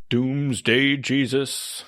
Doomsday Jesus.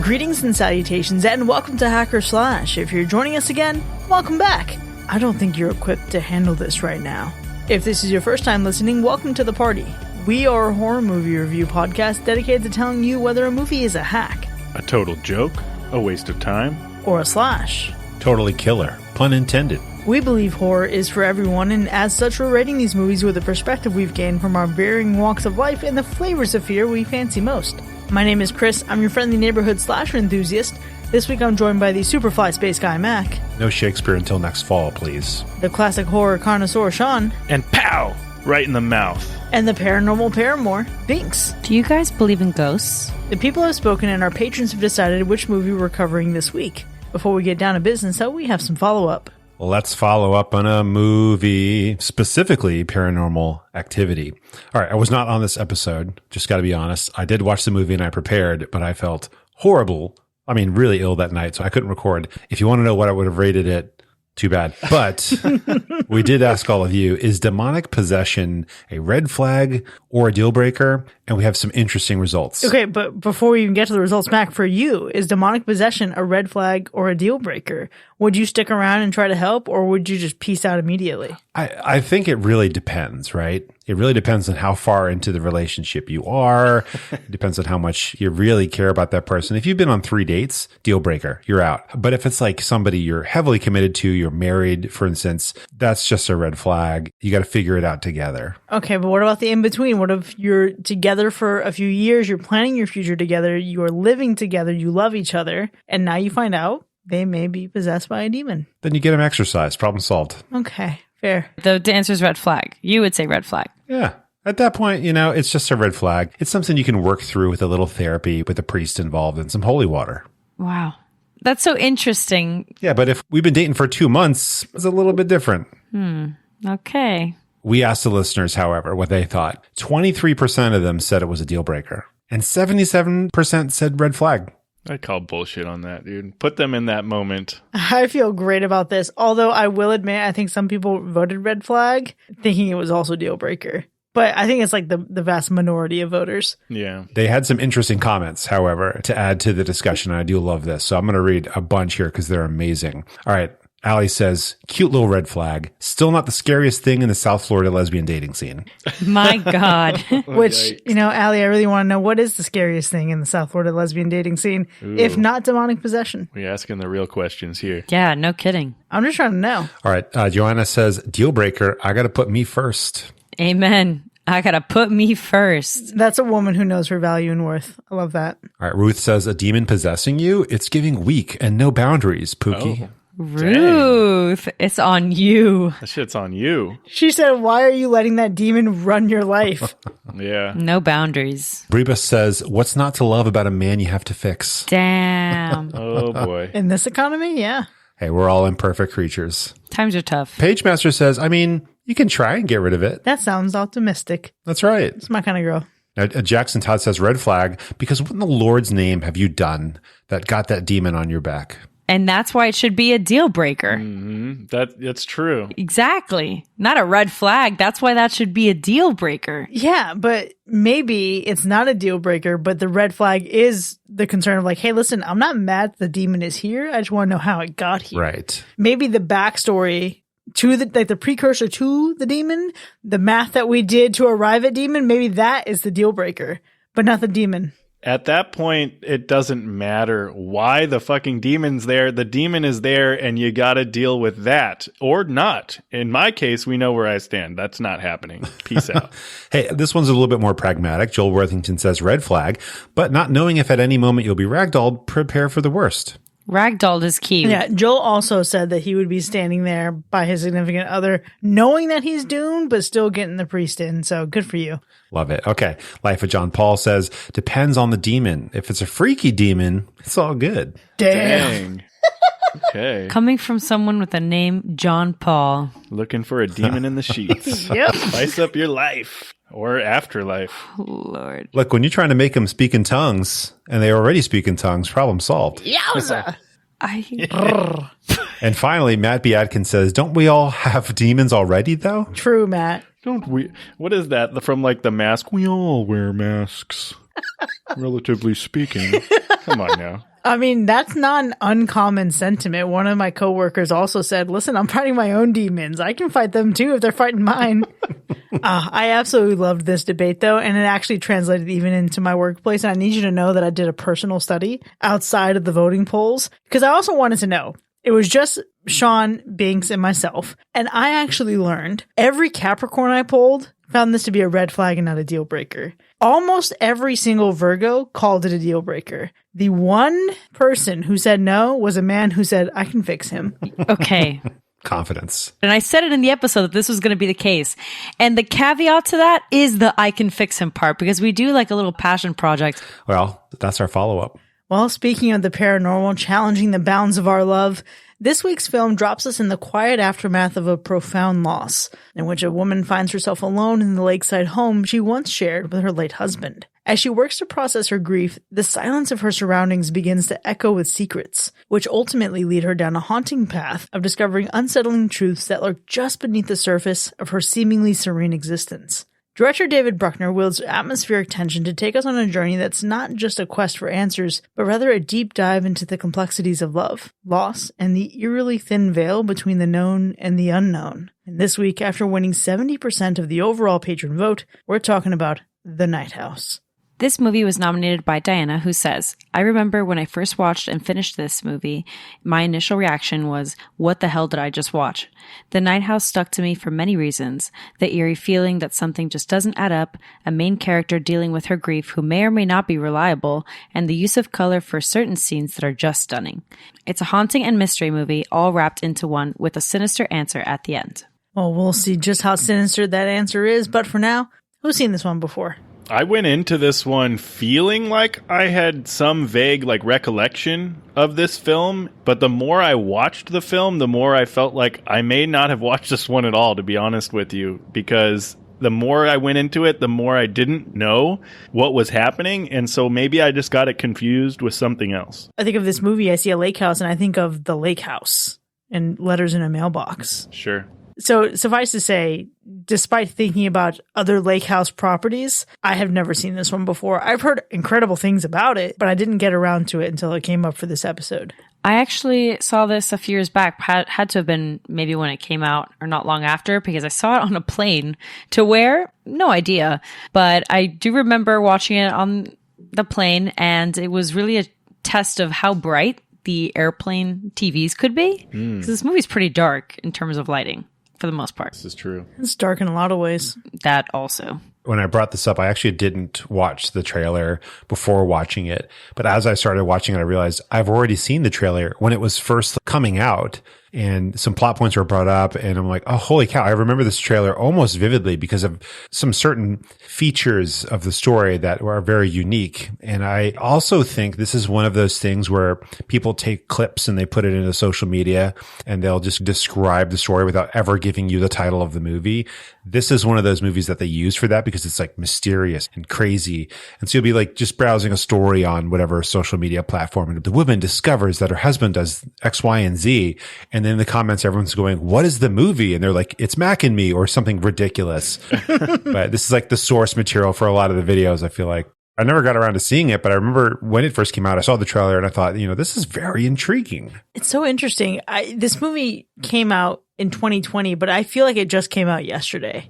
Greetings and salutations, and welcome to Hacker Slash. If you're joining us again, welcome back. I don't think you're equipped to handle this right now. If this is your first time listening, welcome to the party. We are a horror movie review podcast dedicated to telling you whether a movie is a hack, A total joke, a waste of time, or a slash. Totally killer. Pun intended. We believe horror is for everyone, and as such, we're rating these movies with the perspective we've gained from our varying walks of life and the flavors of fear we fancy most. My name is Chris. I'm your friendly neighborhood slasher enthusiast. This week I'm joined by the Superfly Space Guy, Mac. No Shakespeare until next fall, please. The classic horror connoisseur, Sean. and pow! Right in the mouth. And the paranormal paramour, Binks. Do you guys believe in ghosts? The people have spoken and our patrons have decided which movie we're covering this week. Before we get down to business, though, we have some follow-up. Let's follow up on a movie, specifically Paranormal Activity. All right, I was not on this episode, just got to be honest. I did watch the movie and I prepared, but I felt horrible. I mean, really ill that night, so I couldn't record. If you want to know what I would have rated it, too bad. But we did ask all of you, is demonic possession a red flag or a deal breaker? And we have some interesting results. Okay, but before we even get to the results, Mac, for you, is demonic possession a red flag or a deal breaker? Would you stick around and try to help, or would you just peace out immediately? I think it really depends, right? It really depends on how far into the relationship you are. It depends on how much you really care about that person. If you've been on 3 dates, deal breaker, you're out. But if it's like somebody you're heavily committed to, you're married, for instance, that's just a red flag. You got to figure it out together. Okay, but what about the in-between? What if you're together for a few years, you're planning your future together, you're living together, you love each other, and now you find out they may be possessed by a demon? Then you get them exercised. Problem solved. Okay, fair. The answer is red flag. You would say red flag. Yeah. At that point, you know, it's just a red flag. It's something you can work through with a little therapy, with a priest involved and some holy water. Wow. That's so interesting. Yeah, but if we've been dating for 2 months, it's a little bit different. Okay. We asked the listeners, however, what they thought. 23% of them said it was a deal breaker, and 77% said red flag. I call bullshit on that, dude. Put them in that moment. I feel great about this, although I will admit I think some people voted red flag thinking it was also deal breaker. But I think it's like the vast minority of voters. Yeah. They had some interesting comments, however, to add to the discussion. I do love this. So I'm going to read a bunch here because they're amazing. All right. Allie says, cute little red flag. Still not the scariest thing in the South Florida lesbian dating scene. My God. Which, you know, Allie, I really want to know, what is the scariest thing in the South Florida lesbian dating scene, if not demonic possession? We're asking the real questions here. Yeah, no kidding. I'm just trying to know. All right. Joanna says, deal breaker. I got to put me first. Amen. I gotta put me first. That's a woman who knows her value and worth. I love that. All right. Ruth says, a demon possessing you? It's giving weak and no boundaries, Pookie. Oh. Ruth, it's on you. That shit's on you. She said, why are you letting that demon run your life? Yeah. No boundaries. Breba says, what's not to love about a man you have to fix? Damn. Oh, boy. In this economy, yeah. Hey, we're all imperfect creatures. Times are tough. Pagemaster says, I mean, you can try and get rid of it. That sounds optimistic. That's right. It's my kind of girl. Now, Jackson Todd says red flag because what in the Lord's name have you done that got that demon on your back? And that's why it should be a deal breaker. Mm-hmm. That's true. Exactly. Not a red flag. That's why that should be a deal breaker. Yeah, but maybe it's not a deal breaker, but the red flag is the concern of like, hey, listen, I'm not mad the demon is here. I just want to know how it got here. Right. Maybe the backstory to the precursor to the demon, the math that we did to arrive at demon, maybe that is the deal breaker, but not the demon. At that point, it doesn't matter why the fucking demon's there. The demon is there, and you got to deal with that or not. In my case, we know where I stand. That's not happening. Peace out. Hey, this one's a little bit more pragmatic. Joel Worthington says red flag, but not knowing if at any moment you'll be ragdolled, prepare for the worst. Ragdolled is key. Yeah, Joel also said that he would be standing there by his significant other, knowing that he's doomed, but still getting the priest in. So good for you. Love it. Okay. Life of John Paul says, depends on the demon. If it's a freaky demon, it's all good. Dang. Okay. Coming from someone with a name John Paul. Looking for a demon in the sheets. Yep. Spice up your life or afterlife. Lord. Look, when you're trying to make them speak in tongues and they already speak in tongues, problem solved. Yowza. And finally, Matt B. Adkins says, don't we all have demons already, though? True, Matt. Don't we? What is that from? Like The Mask? We all wear masks, relatively speaking. Come on now. I mean, that's not an uncommon sentiment. One of my coworkers also said, listen, I'm fighting my own demons. I can fight them too if they're fighting mine. I absolutely loved this debate, though, and it actually translated even into my workplace. And I need you to know that I did a personal study outside of the voting polls because I also wanted to know. It was just Sean, Binks, and myself. And I actually learned every Capricorn I polled found this to be a red flag and not a deal breaker. Almost every single Virgo called it a deal breaker. The one person who said no was a man who said, I can fix him. Okay. Confidence. And I said it in the episode that this was going to be the case. And the caveat to that is the I can fix him part, because we do like a little passion project. Well, that's our follow-up. Well, speaking of the paranormal challenging the bounds of our love, this week's film drops us in the quiet aftermath of a profound loss, in which a woman finds herself alone in the lakeside home she once shared with her late husband. As she works to process her grief, the silence of her surroundings begins to echo with secrets, which ultimately lead her down a haunting path of discovering unsettling truths that lurk just beneath the surface of her seemingly serene existence. Director David Bruckner wields atmospheric tension to take us on a journey that's not just a quest for answers, but rather a deep dive into the complexities of love, loss, and the eerily thin veil between the known and the unknown. And this week, after winning 70% of the overall patron vote, we're talking about The Night House. This movie was nominated by Diana, who says, I remember when I first watched and finished this movie, my initial reaction was, what the hell did I just watch? The Night House stuck to me for many reasons. The eerie feeling that something just doesn't add up, a main character dealing with her grief who may or may not be reliable, and the use of color for certain scenes that are just stunning. It's a haunting and mystery movie all wrapped into one with a sinister answer at the end. Well, we'll see just how sinister that answer is, but for now, who's seen this one before? I went into this one feeling like I had some vague recollection of this film, but the more I watched the film, the more I felt like I may not have watched this one at all, to be honest with you, because the more I went into it, the more I didn't know what was happening, and so maybe I just got it confused with something else. I think of this movie, I see a lake house, and I think of the lake house and letters in a mailbox. Sure. So suffice to say, despite thinking about other lake house properties, I have never seen this one before. I've heard incredible things about it, but I didn't get around to it until it came up for this episode. I actually saw this a few years back, had to have been maybe when it came out or not long after, because I saw it on a plane. To where? No idea. But I do remember watching it on the plane, and it was really a test of how bright the airplane TVs could be. Because this movie's pretty dark in terms of lighting. For the most part. This is true. It's dark in a lot of ways. That also. When I brought this up, I actually didn't watch the trailer before watching it. But as I started watching it, I realized I've already seen the trailer when it was first coming out. And some plot points were brought up, and I'm like, oh, holy cow. I remember this trailer almost vividly because of some certain features of the story that are very unique. And I also think this is one of those things where people take clips and they put it into social media and they'll just describe the story without ever giving you the title of the movie. This is one of those movies that they use for that because it's like mysterious and crazy. And so you'll be like just browsing a story on whatever social media platform, and the woman discovers that her husband does X, Y, and Z. And then in the comments, everyone's going, what is the movie? And they're like, it's Mac and Me or something ridiculous. But this is like the source material for a lot of the videos, I feel like. I never got around to seeing it, but I remember when it first came out, I saw the trailer and I thought, this is very intriguing. It's so interesting. This movie came out in 2020, but I feel like it just came out yesterday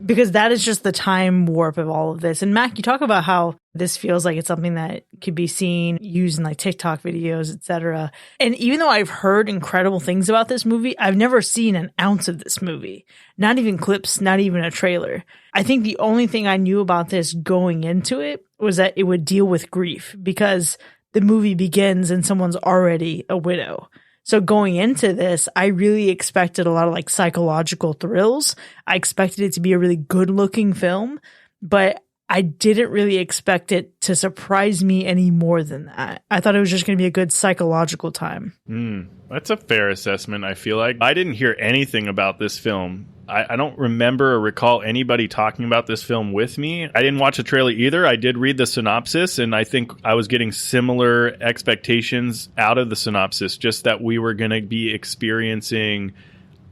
because that is just the time warp of all of this. And Mac, you talk about how this feels like it's something that could be seen, used in like TikTok videos, etc. And even though I've heard incredible things about this movie, I've never seen an ounce of this movie. Not even clips, not even a trailer. I think the only thing I knew about this going into it was that it would deal with grief because the movie begins and someone's already a widow. So going into this, I really expected a lot of like psychological thrills. I expected it to be a really good looking film, but I didn't really expect it to surprise me any more than that. I thought it was just going to be a good psychological time. That's a fair assessment, I feel like. I didn't hear anything about this film. I don't remember or recall anybody talking about this film with me. I didn't watch the trailer either. I did read the synopsis, and I think I was getting similar expectations out of the synopsis, just that we were going to be experiencing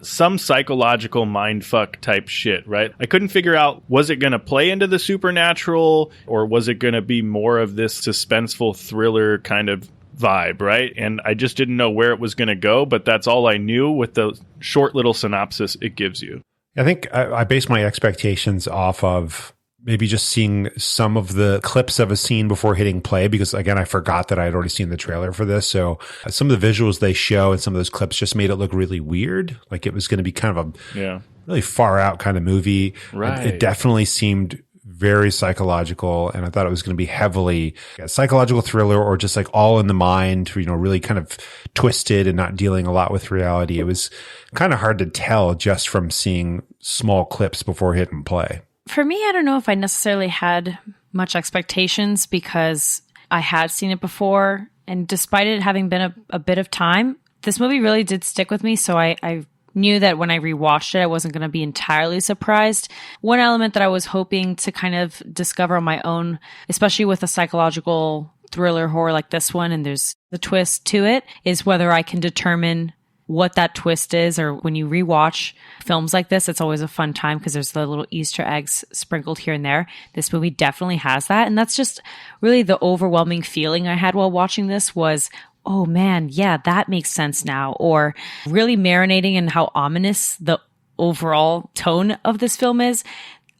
some psychological mindfuck type shit, right? I couldn't figure out, was it going to play into the supernatural or was it going to be more of this suspenseful thriller kind of vibe, right? And I just didn't know where it was going to go, but that's all I knew with the short little synopsis it gives you. I think I based my expectations off of maybe just seeing some of the clips of a scene before hitting play, because again, I forgot that I had already seen the trailer for this. So some of the visuals they show and some of those clips just made it look really weird. Like it was going to be kind of a really far out kind of movie. Right. It definitely seemed very psychological, and I thought it was going to be heavily a psychological thriller or just like all in the mind, really kind of twisted and not dealing a lot with reality. It was kind of hard to tell just from seeing small clips before hitting play. For me, I don't know if I necessarily had much expectations because I had seen it before. And despite it having been a bit of time, this movie really did stick with me. So I knew that when I rewatched it, I wasn't going to be entirely surprised. One element that I was hoping to kind of discover on my own, especially with a psychological thriller horror like this one, and there's the twist to it, is whether I can determine what that twist is. Or when you rewatch films like this, it's always a fun time because there's the little Easter eggs sprinkled here and there. This movie definitely has that. And that's just really the overwhelming feeling I had while watching this was, oh man, yeah, that makes sense now. Or really marinating in how ominous the overall tone of this film is.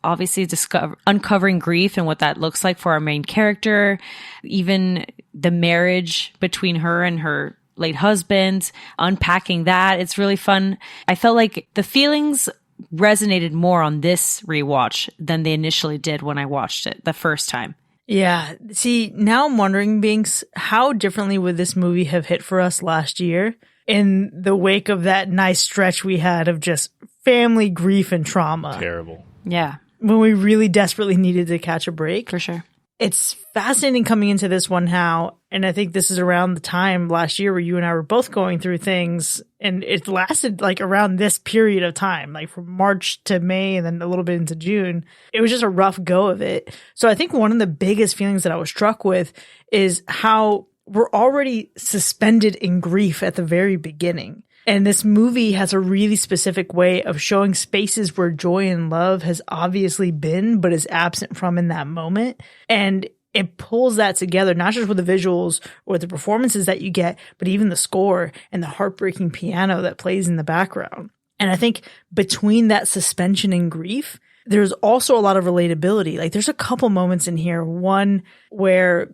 Obviously uncovering grief and what that looks like for our main character, even the marriage between her and her late husband, unpacking that. It's really fun. I felt like the feelings resonated more on this rewatch than they initially did when I watched it the first time. Yeah. See, now I'm wondering, Binks, how differently would this movie have hit for us last year in the wake of that nice stretch we had of just family grief and trauma? Terrible. Yeah. When we really desperately needed to catch a break. For sure. It's fascinating coming into this one how, and I think this is around the time last year where you and I were both going through things, and it lasted like around this period of time, like from March to May and then a little bit into June. It was just a rough go of it. So I think one of the biggest feelings that I was struck with is how we're already suspended in grief at the very beginning. And this movie has a really specific way of showing spaces where joy and love has obviously been, but is absent from in that moment. And it pulls that together, not just with the visuals or the performances that you get, but even the score and the heartbreaking piano that plays in the background. And I think between that suspension and grief, there's also a lot of relatability. Like there's a couple moments in here. One where,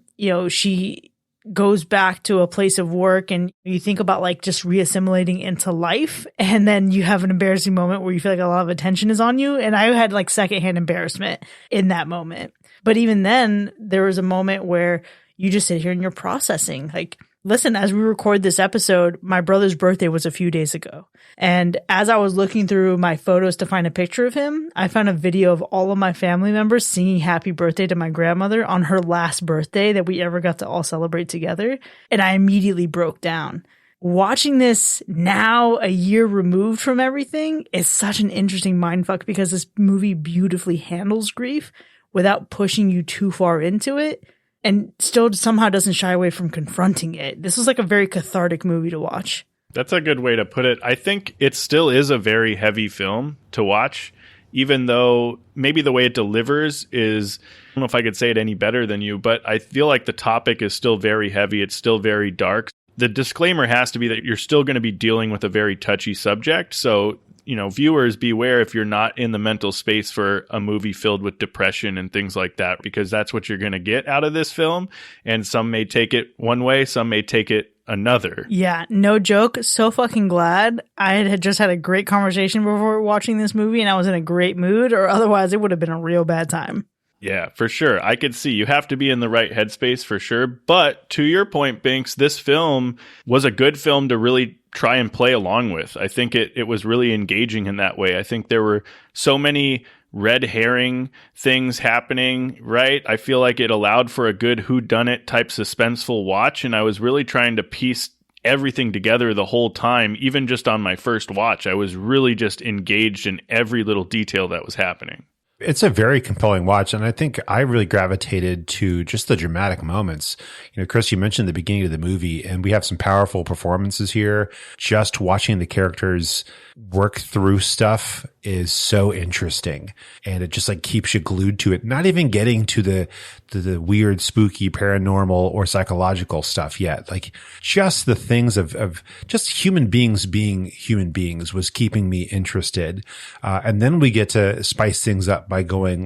she goes back to a place of work and you think about like just reassimilating into life. And then you have an embarrassing moment where you feel like a lot of attention is on you. And I had like secondhand embarrassment in that moment. But even then there was a moment where you just sit here and you're processing. Like, listen, as we record this episode, my brother's birthday was a few days ago. And as I was looking through my photos to find a picture of him, I found a video of all of my family members singing happy birthday to my grandmother on her last birthday that we ever got to all celebrate together. And I immediately broke down. Watching this now, a year removed from everything, is such an interesting mindfuck because this movie beautifully handles grief without pushing you too far into it. And still somehow doesn't shy away from confronting it. This was like a very cathartic movie to watch. That's a good way to put it. I think it still is a very heavy film to watch, even though maybe the way it delivers is, I don't know if I could say it any better than you, but I feel like the topic is still very heavy. It's still very dark. The disclaimer has to be that you're still going to be dealing with a very touchy subject. So, viewers, beware if you're not in the mental space for a movie filled with depression and things like that, because that's what you're going to get out of this film. And some may take it one way, some may take it another. Yeah, no joke. So fucking glad I had just had a great conversation before watching this movie and I was in a great mood, or otherwise it would have been a real bad time. Yeah, for sure. I could see you have to be in the right headspace for sure. But to your point, Binks, this film was a good film to really try and play along with. I think it was really engaging in that way. I think there were so many red herring things happening, right? I feel like it allowed for a good whodunit type suspenseful watch. And I was really trying to piece everything together the whole time. Even just on my first watch, I was really just engaged in every little detail that was happening. It's a very compelling watch, and I think I really gravitated to just the dramatic moments. You know, Chris, you mentioned the beginning of the movie, and we have some powerful performances here. Just watching the characters work through stuff is so interesting, and it just like keeps you glued to it. Not even getting to the weird, spooky, paranormal, or psychological stuff yet. Like just the things of just human beings being human beings was keeping me interested. And then we get to spice things up by going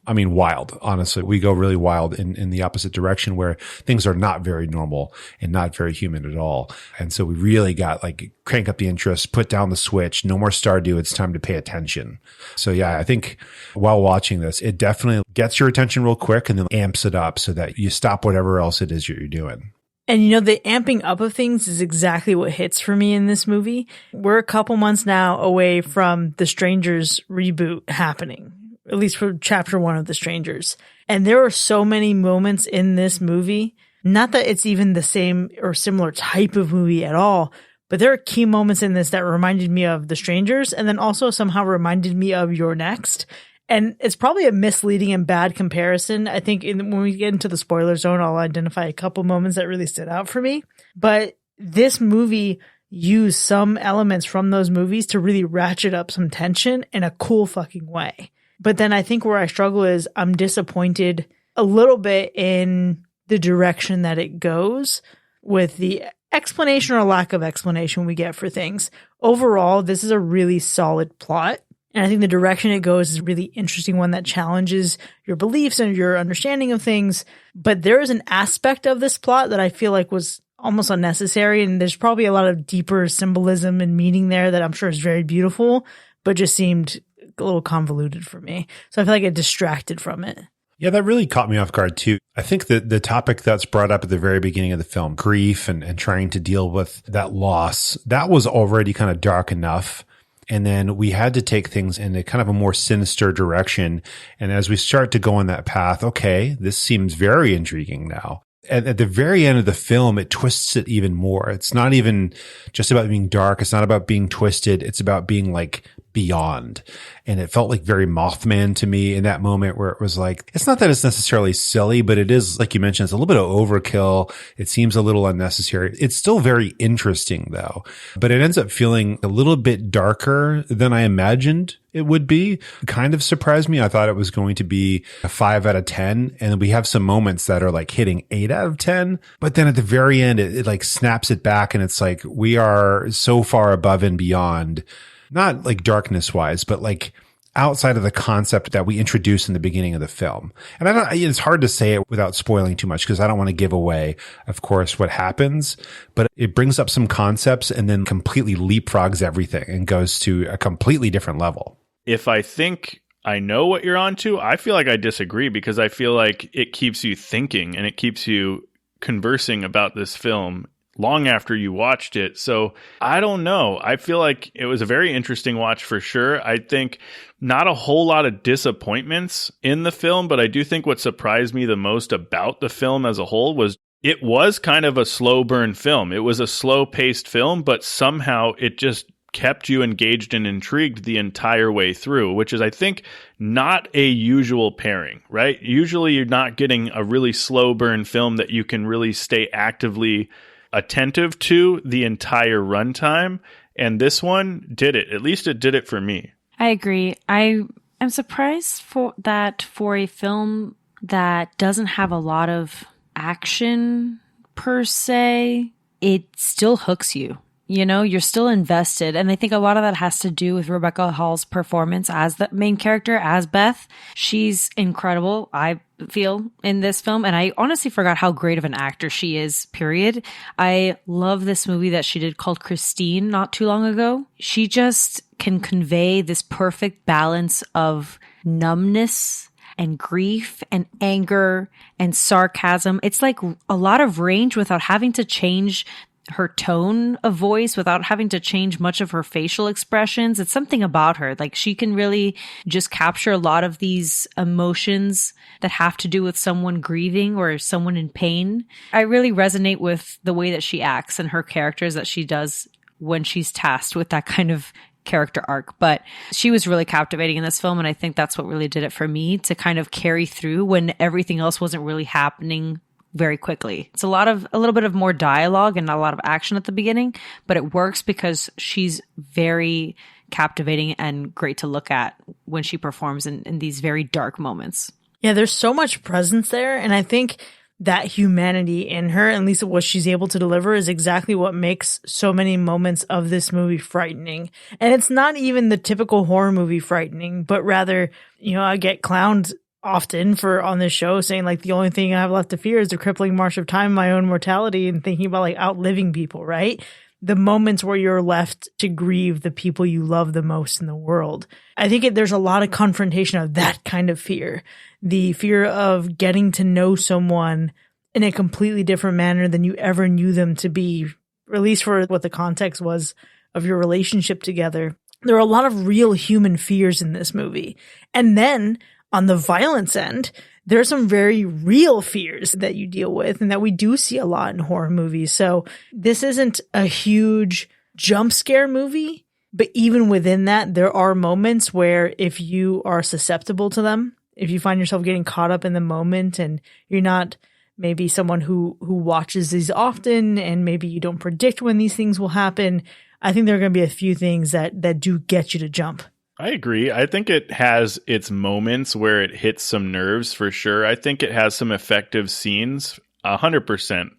wild. Honestly, we go really wild in the opposite direction where things are not very normal and not very human at all. And so we really got crank up the interest, put down the switch, no more Stardew. It's time to pay attention. So yeah, I think while watching this, it definitely gets your attention real quick and then amps it up so that you stop whatever else it is you're doing. And the amping up of things is exactly what hits for me in this movie. We're a couple months now away from The Strangers reboot happening, at least for chapter 1 of The Strangers. And there are so many moments in this movie, not that it's even the same or similar type of movie at all, but there are key moments in this that reminded me of The Strangers and then also somehow reminded me of You're Next. And it's probably a misleading and bad comparison. I think when we get into the spoiler zone, I'll identify a couple moments that really stood out for me. But this movie used some elements from those movies to really ratchet up some tension in a cool fucking way. But then I think where I struggle is I'm disappointed a little bit in the direction that it goes with the explanation or lack of explanation we get for things. Overall, this is a really solid plot. And I think the direction it goes is a really interesting one that challenges your beliefs and your understanding of things. But there is an aspect of this plot that I feel like was almost unnecessary. And there's probably a lot of deeper symbolism and meaning there that I'm sure is very beautiful, but just seemed a little convoluted for me. So I feel like it distracted from it. Yeah, that really caught me off guard too. I think that the topic that's brought up at the very beginning of the film, grief and trying to deal with that loss, that was already kind of dark enough. And then we had to take things in a kind of a more sinister direction. And as we start to go on that path, okay, this seems very intriguing now. At the very end of the film, it twists it even more. It's not even just about being dark. It's not about being twisted. It's about being beyond. And it felt like very Mothman to me in that moment where it was it's not that it's necessarily silly, but it is, like you mentioned, it's a little bit of overkill. It seems a little unnecessary. It's still very interesting though, but it ends up feeling a little bit darker than I imagined it would be. It kind of surprised me. I thought it was going to be a 5 out of 10. And we have some moments that are hitting 8 out of 10. But then at the very end, it snaps it back and it's we are so far above and beyond. Not darkness wise, but outside of the concept that we introduced in the beginning of the film. And it's hard to say it without spoiling too much because I don't want to give away, of course, what happens, but it brings up some concepts and then completely leapfrogs everything and goes to a completely different level. If I think I know what you're onto, I feel like I disagree because I feel like it keeps you thinking and it keeps you conversing about this film long after you watched it. So I don't know. I feel like it was a very interesting watch for sure. I think not a whole lot of disappointments in the film, but I do think what surprised me the most about the film as a whole was it was kind of a slow burn film. It was a slow paced film, but somehow it just kept you engaged and intrigued the entire way through, which is, I think, not a usual pairing, right? Usually you're not getting a really slow burn film that you can really stay actively attentive to the entire runtime, and this one did it. At least it did it for me. I agree. I am surprised for a film that doesn't have a lot of action per se, it still hooks you. You're still invested. And I think a lot of that has to do with Rebecca Hall's performance as the main character, as Beth. She's incredible, I feel, in this film. And I honestly forgot how great of an actor she is, period. I love this movie that she did called Christine not too long ago. She just can convey this perfect balance of numbness and grief and anger and sarcasm. It's a lot of range without having to change her tone of voice, without having to change much of her facial expressions. It's something about her. She can really just capture a lot of these emotions that have to do with someone grieving or someone in pain. I really resonate with the way that she acts and her characters that she does when she's tasked with that kind of character arc, but she was really captivating in this film, and I think that's what really did it for me, to kind of carry through when everything else wasn't really happening very quickly. It's a little bit of more dialogue and not a lot of action at the beginning, but it works because she's very captivating and great to look at when she performs in these very dark moments. Yeah, there's so much presence there, and I think that humanity in her, at least what she's able to deliver, is exactly what makes so many moments of this movie frightening. And it's not even the typical horror movie frightening, but rather, I get clowned often for on this show saying like the only thing I have left to fear is the crippling march of time, my own mortality, and thinking about like outliving people, right? The moments where you're left to grieve the people you love the most in the world. I think there's a lot of confrontation of that kind of fear. The fear of getting to know someone in a completely different manner than you ever knew them to be, or at least for what the context was of your relationship together. There are a lot of real human fears in this movie. And then on the violence end, there are some very real fears that you deal with and that we do see a lot in horror movies. So this isn't a huge jump scare movie, but even within that, there are moments where if you are susceptible to them, if you find yourself getting caught up in the moment and you're not maybe someone who watches these often and maybe you don't predict when these things will happen, I think there are going to be a few things that do get you to jump. I agree. I think it has its moments where it hits some nerves for sure. I think it has some effective scenes, 100%.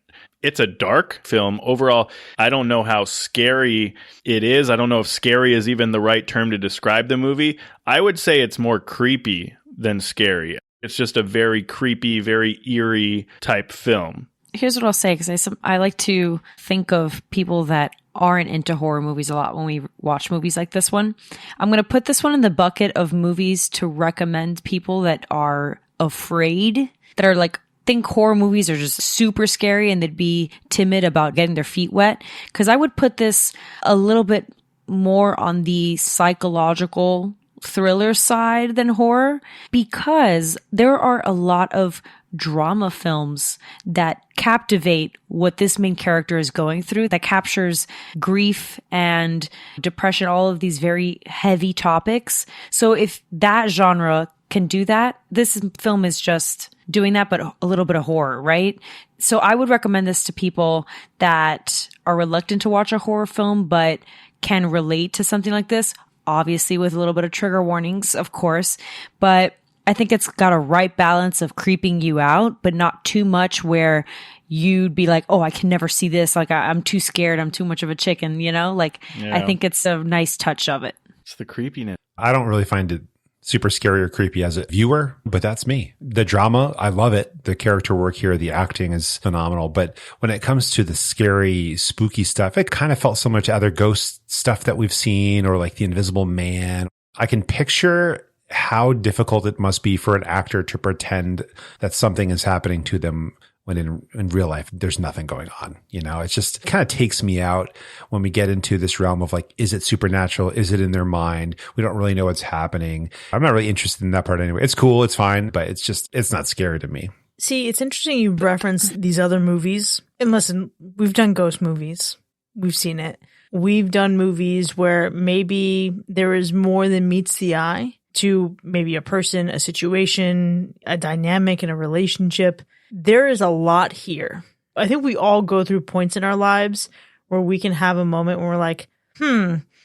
It's a dark film. Overall, I don't know how scary it is. I don't know if scary is even the right term to describe the movie. I would say it's more creepy than scary. It's just a very creepy, very eerie type film. Here's what I'll say, because I like to think of people that aren't into horror movies a lot when we watch movies like this one. I'm going to put this one in the bucket of movies to recommend people that are afraid, that are like, think horror movies are just super scary and they'd be timid about getting their feet wet. Because I would put this a little bit more on the psychological thriller side than horror, because there are a lot of drama films that captivate what this main character is going through, that captures grief and depression, all of these very heavy topics. So if that genre can do that, this film is just doing that, but a little bit of horror, right? So I would recommend this to people that are reluctant to watch a horror film, but can relate to something like this, obviously with a little bit of trigger warnings, of course, but I think it's got a right balance of creeping you out, but not too much where you'd be like, oh, I can never see this. Like, I'm too scared. I'm too much of a chicken, Like, yeah. I think it's a nice touch of it. It's the creepiness. I don't really find it super scary or creepy as a viewer, but that's me. The drama, I love it. The character work here, the acting is phenomenal. But when it comes to the scary, spooky stuff, it kind of felt similar to other ghost stuff that we've seen, or like The Invisible Man. I can picture how difficult it must be for an actor to pretend that something is happening to them when in real life, there's nothing going on. It just kind of takes me out when we get into this realm of like, is it supernatural? Is it in their mind? We don't really know what's happening. I'm not really interested in that part anyway. It's cool. It's fine, but it's not scary to me. See, it's interesting you reference these other movies. And listen, we've done ghost movies. We've seen it. We've done movies where maybe there is more than meets the eye to maybe a person, a situation, a dynamic in a relationship. There is a lot here. I think we all go through points in our lives where we can have a moment where we're like,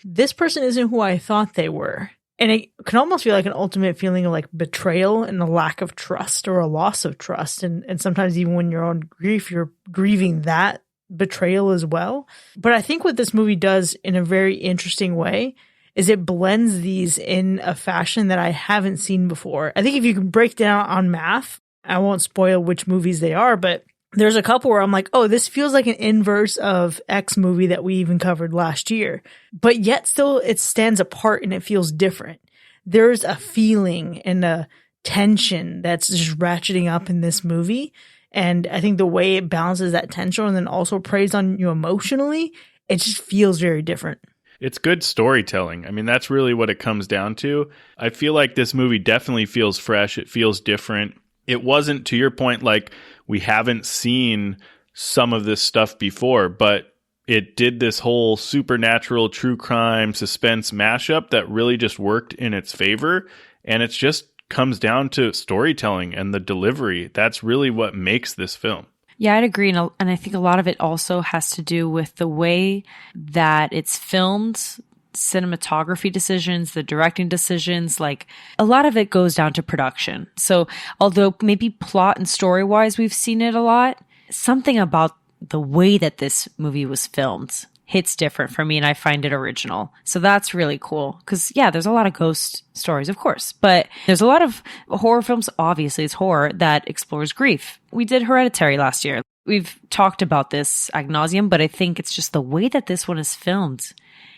this person isn't who I thought they were. And it can almost feel like an ultimate feeling of like betrayal and a lack of trust or a loss of trust. And sometimes even when you're on grief, you're grieving that betrayal as well. But I think what this movie does in a very interesting way is it blends these in a fashion that I haven't seen before. I think if you can break down on math, I won't spoil which movies they are, but there's a couple where I'm like, oh, this feels like an inverse of X movie that we even covered last year. But yet still it stands apart and it feels different. There's a feeling and a tension that's just ratcheting up in this movie. And I think the way it balances that tension and then also preys on you emotionally, it just feels very different. It's good storytelling. I mean, that's really what it comes down to. I feel like this movie definitely feels fresh. It feels different. It wasn't, to your point, like we haven't seen some of this stuff before, but it did this whole supernatural true crime suspense mashup that really just worked in its favor. And it just comes down to storytelling and the delivery. That's really what makes this film. Yeah, I'd agree. And I think a lot of it also has to do with the way that it's filmed, cinematography decisions, the directing decisions. Like, a lot of it goes down to production. So although maybe plot and story-wise we've seen it a lot, something about the way that this movie was filmed hits different for me, and I find it original. So that's really cool. Because, yeah, there's a lot of ghost stories, of course, but there's a lot of horror films, obviously it's horror, that explores grief. We did Hereditary last year. We've talked about this ad nauseum, but I think it's just the way that this one is filmed.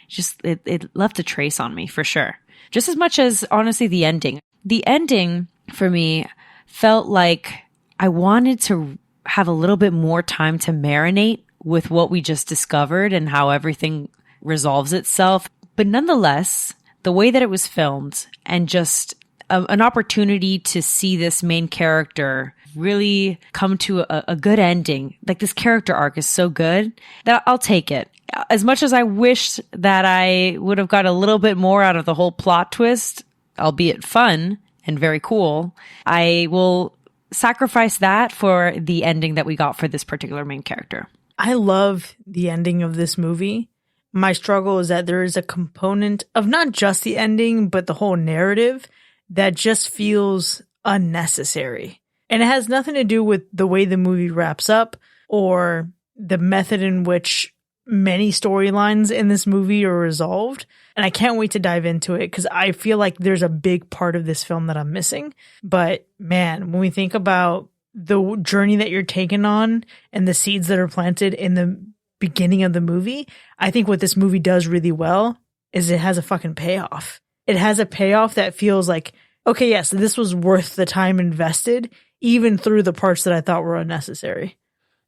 Just, it left a trace on me, for sure. Just as much as, honestly, the ending. The ending, for me, felt like I wanted to have a little bit more time to marinate with what we just discovered and how everything resolves itself. But nonetheless, the way that it was filmed and just an opportunity to see this main character really come to a good ending. Like, this character arc is so good that I'll take it. As much as I wish that I would have got a little bit more out of the whole plot twist, albeit fun and very cool, I will sacrifice that for the ending that we got for this particular main character. I love the ending of this movie. My struggle is that there is a component of not just the ending, but the whole narrative that just feels unnecessary. And it has nothing to do with the way the movie wraps up or the method in which many storylines in this movie are resolved. And I can't wait to dive into it because I feel like there's a big part of this film that I'm missing. But man, when we think about the journey that you're taken on and the seeds that are planted in the beginning of the movie, I think what this movie does really well is it has a fucking payoff. It has a payoff that feels like, okay, yes, this was worth the time invested, even through the parts that I thought were unnecessary.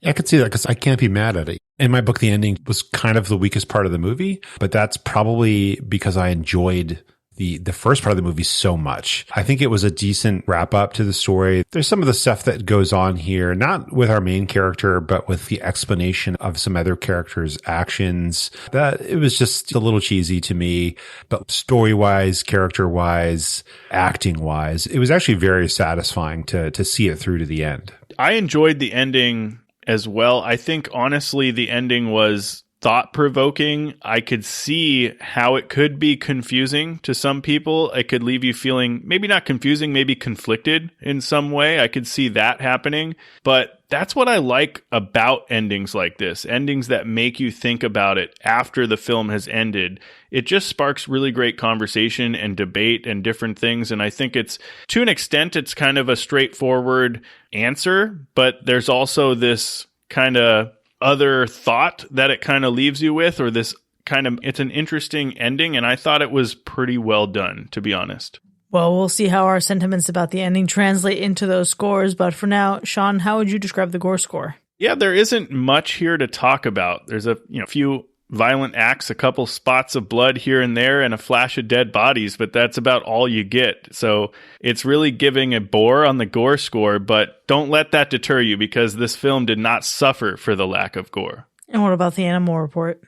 I could see that because I can't be mad at it. In my book, the ending was kind of the weakest part of the movie, but that's probably because I enjoyed the first part of the movie so much. I think it was a decent wrap up to the story. There's some of the stuff that goes on here, not with our main character, but with the explanation of some other characters' actions, that it was just a little cheesy to me. But story-wise, character-wise, acting-wise, it was actually very satisfying to see it through to the end. I enjoyed the ending as well. I think, honestly, the ending was thought-provoking. I could see how it could be confusing to some people. It could leave you feeling maybe not confusing, maybe conflicted in some way. I could see that happening. But that's what I like about endings like this, endings that make you think about it after the film has ended. It just sparks really great conversation and debate and different things. And I think it's, to an extent, it's kind of a straightforward answer, but there's also this kind of other thought that it kind of leaves you with, or this kind of, it's an interesting ending, and I thought it was pretty well done, to be honest. Well, we'll see how our sentiments about the ending translate into those scores, but for now, Sean, how would you describe the gore score? Yeah, there isn't much here to talk about. There's a few violent acts, a couple spots of blood here and there, and a flash of dead bodies, but that's about all you get. So it's really giving a bore on the gore score, but don't let that deter you, because this film did not suffer for the lack of gore. And what about the animal report?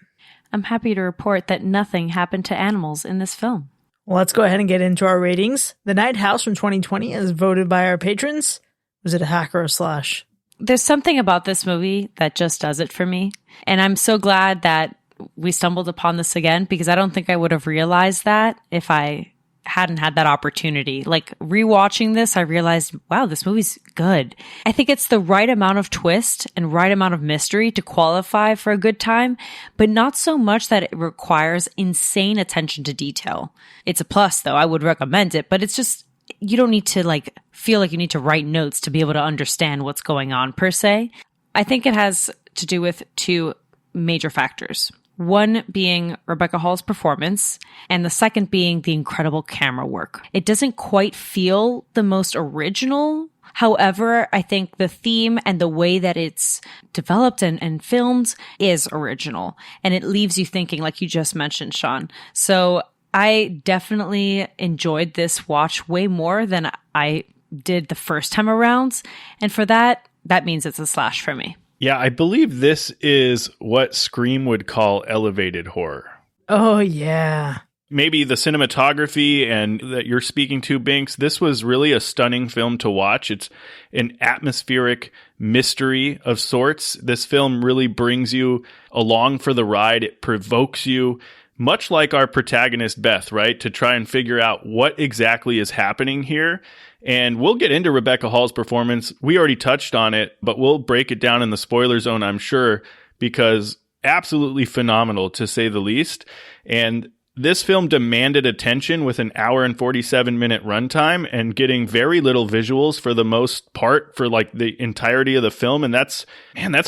I'm happy to report that nothing happened to animals in this film. Well, let's go ahead and get into our ratings. The Night House from 2020 is voted by our patrons. Was it a hack or a slash? There's something about this movie that just does it for me. And I'm so glad that we stumbled upon this again, because I don't think I would have realized that if I hadn't had that opportunity. Like, rewatching this, I realized, wow, this movie's good. I think it's the right amount of twist and right amount of mystery to qualify for a good time, but not so much that it requires insane attention to detail. It's a plus, though. I would recommend it, but it's just, you don't need to feel like you need to write notes to be able to understand what's going on, per se. I think it has to do with two major factors. One being Rebecca Hall's performance, and the second being the incredible camera work. It doesn't quite feel the most original. However, I think the theme and the way that it's developed and filmed is original. And it leaves you thinking, like you just mentioned, Sean. So I definitely enjoyed this watch way more than I did the first time around. And for that, that means it's a slash for me. Yeah, I believe this is what Scream would call elevated horror. Oh, yeah. Maybe the cinematography and that you're speaking to, Binks, this was really a stunning film to watch. It's an atmospheric mystery of sorts. This film really brings you along for the ride. It provokes you, much like our protagonist, Beth, right? To try and figure out what exactly is happening here. And we'll get into Rebecca Hall's performance. We already touched on it, but we'll break it down in the spoiler zone, I'm sure, because absolutely phenomenal, to say the least. And this film demanded attention with an hour and 47-minute runtime and getting very little visuals for the most part for like the entirety of the film. And that's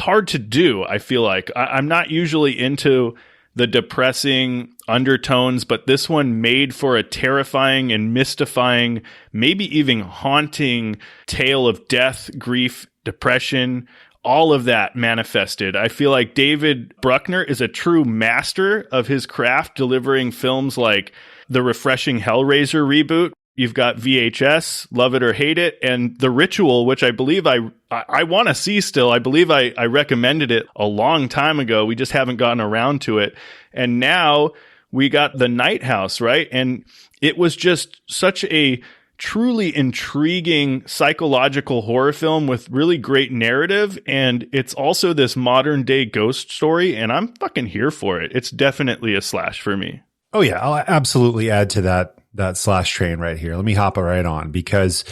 hard to do, I feel like. I'm not usually into the depressing undertones, but this one made for a terrifying and mystifying, maybe even haunting tale of death, grief, depression, all of that manifested. I feel like David Bruckner is a true master of his craft, delivering films like the refreshing Hellraiser reboot. You've got VHS, Love It or Hate It, and The Ritual, which I believe I want to see still. I believe I recommended it a long time ago. We just haven't gotten around to it. And now we got The Night House, right? And it was just such a truly intriguing psychological horror film with really great narrative. And it's also this modern day ghost story. And I'm fucking here for it. It's definitely a slash for me. Oh yeah, I'll absolutely add to that slash train right here. Let me hop right on, because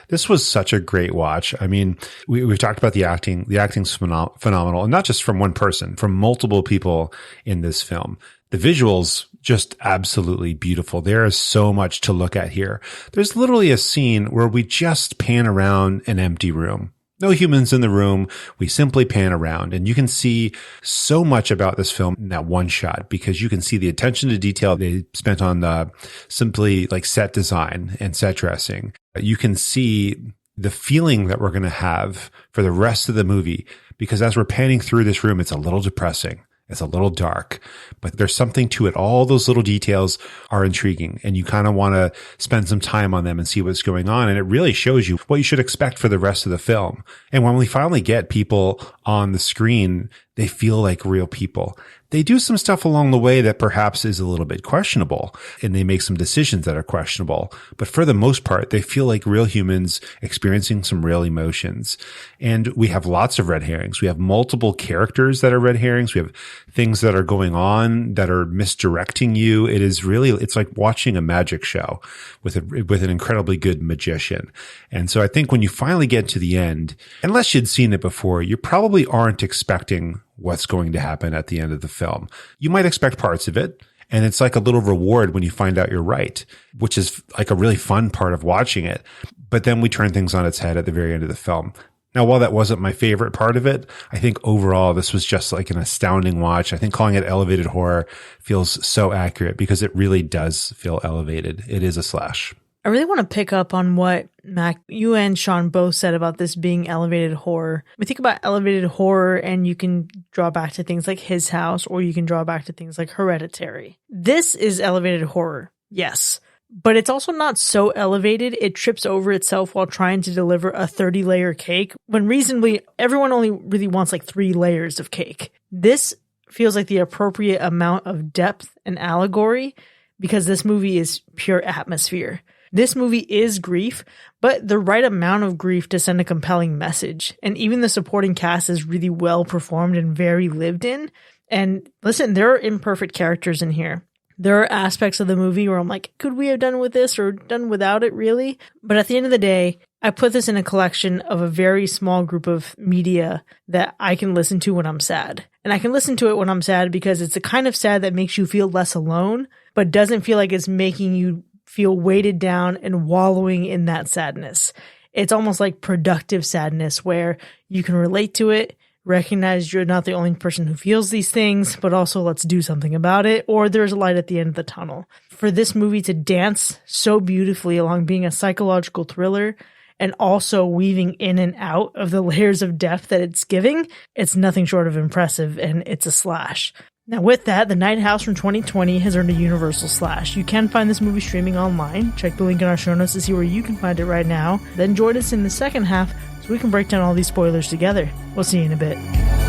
this was such a great watch. I mean, we've talked about the acting. The acting's phenomenal, and not just from one person, from multiple people in this film. The visuals, just absolutely beautiful. There is so much to look at here. There's literally a scene where we just pan around an empty room. No humans in the room. We simply pan around, and you can see so much about this film in that one shot, because you can see the attention to detail they spent on simply like set design and set dressing. You can see the feeling that we're going to have for the rest of the movie, because as we're panning through this room, it's a little depressing. It's a little dark, but there's something to it. All those little details are intriguing, and you kind of want to spend some time on them and see what's going on. And it really shows you what you should expect for the rest of the film. And when we finally get people on the screen, they feel like real people. They do some stuff along the way that perhaps is a little bit questionable, and they make some decisions that are questionable. But for the most part, they feel like real humans experiencing some real emotions. And we have lots of red herrings. We have multiple characters that are red herrings. We have things that are going on that are misdirecting you. It's like watching a magic show with an incredibly good magician. And so I think when you finally get to the end, unless you'd seen it before, you probably aren't expecting what's going to happen at the end of the film. You might expect parts of it, and it's like a little reward when you find out you're right, which is like a really fun part of watching it. But then we turn things on its head at the very end of the film. Now, while that wasn't my favorite part of it, I think overall this was just like an astounding watch. I think calling it elevated horror feels so accurate, because it really does feel elevated. It is a slash. I really want to pick up on what, Mac, you and Sean both said about this being elevated horror. We think about elevated horror, and you can draw back to things like His House, or you can draw back to things like Hereditary. This is elevated horror, yes. But it's also not so elevated it trips over itself while trying to deliver a 30-layer cake, when reasonably everyone only really wants like 3 layers of cake. This feels like the appropriate amount of depth and allegory, because this movie is pure atmosphere. This movie is grief, but the right amount of grief to send a compelling message. And even the supporting cast is really well performed and very lived in. And listen, there are imperfect characters in here. There are aspects of the movie where I'm like, could we have done with this or done without it, really? But at the end of the day, I put this in a collection of a very small group of media that I can listen to when I'm sad. And I can listen to it when I'm sad because it's the kind of sad that makes you feel less alone, but doesn't feel like it's making you feel weighted down and wallowing in that sadness. It's almost like productive sadness where you can relate to it, recognize you're not the only person who feels these things, but also let's do something about it, or there's a light at the end of the tunnel. For this movie to dance so beautifully along being a psychological thriller and also weaving in and out of the layers of depth that it's giving, it's nothing short of impressive, and it's a slash. Now with that, The Night House from 2020 has earned a universal slash. You can find this movie streaming online. Check the link in our show notes to see where you can find it right now. Then join us in the second half so we can break down all these spoilers together. We'll see you in a bit.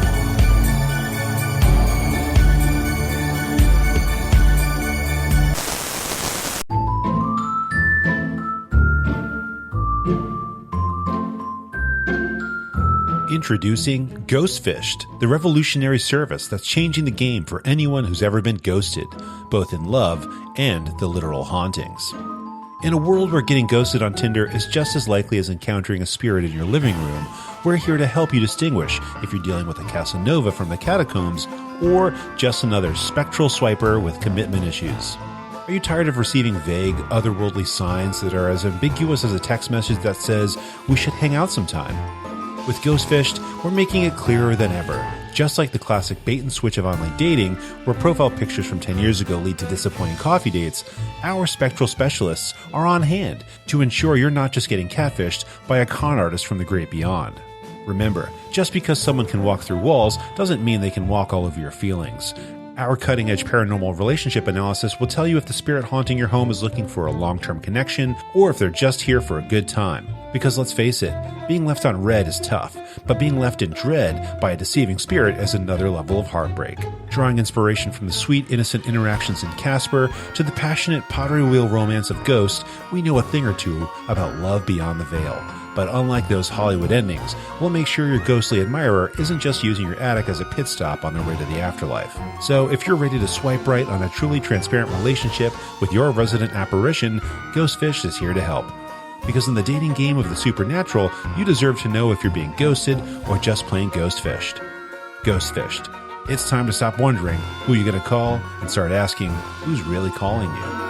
Introducing Ghostfished, the revolutionary service that's changing the game for anyone who's ever been ghosted, both in love and the literal hauntings. In a world where getting ghosted on Tinder is just as likely as encountering a spirit in your living room, we're here to help you distinguish if you're dealing with a Casanova from the catacombs or just another spectral swiper with commitment issues. Are you tired of receiving vague, otherworldly signs that are as ambiguous as a text message that says, "We should hang out sometime"? With Ghostfished, we're making it clearer than ever. Just like the classic bait and switch of online dating, where profile pictures from 10 years ago lead to disappointing coffee dates, our spectral specialists are on hand to ensure you're not just getting catfished by a con artist from the great beyond. Remember, just because someone can walk through walls doesn't mean they can walk all over your feelings. Our cutting-edge paranormal relationship analysis will tell you if the spirit haunting your home is looking for a long-term connection or if they're just here for a good time. Because let's face it, being left on red is tough, but being left in dread by a deceiving spirit is another level of heartbreak. Drawing inspiration from the sweet, innocent interactions in Casper to the passionate pottery wheel romance of Ghost, we know a thing or two about love beyond the veil. But unlike those Hollywood endings, we'll make sure your ghostly admirer isn't just using your attic as a pit stop on their way to the afterlife. So if you're ready to swipe right on a truly transparent relationship with your resident apparition, Ghostfish is here to help. Because in the dating game of the supernatural, you deserve to know if you're being ghosted or just plain ghostfished. Ghostfished. It's time to stop wondering who you're going to call and start asking who's really calling you.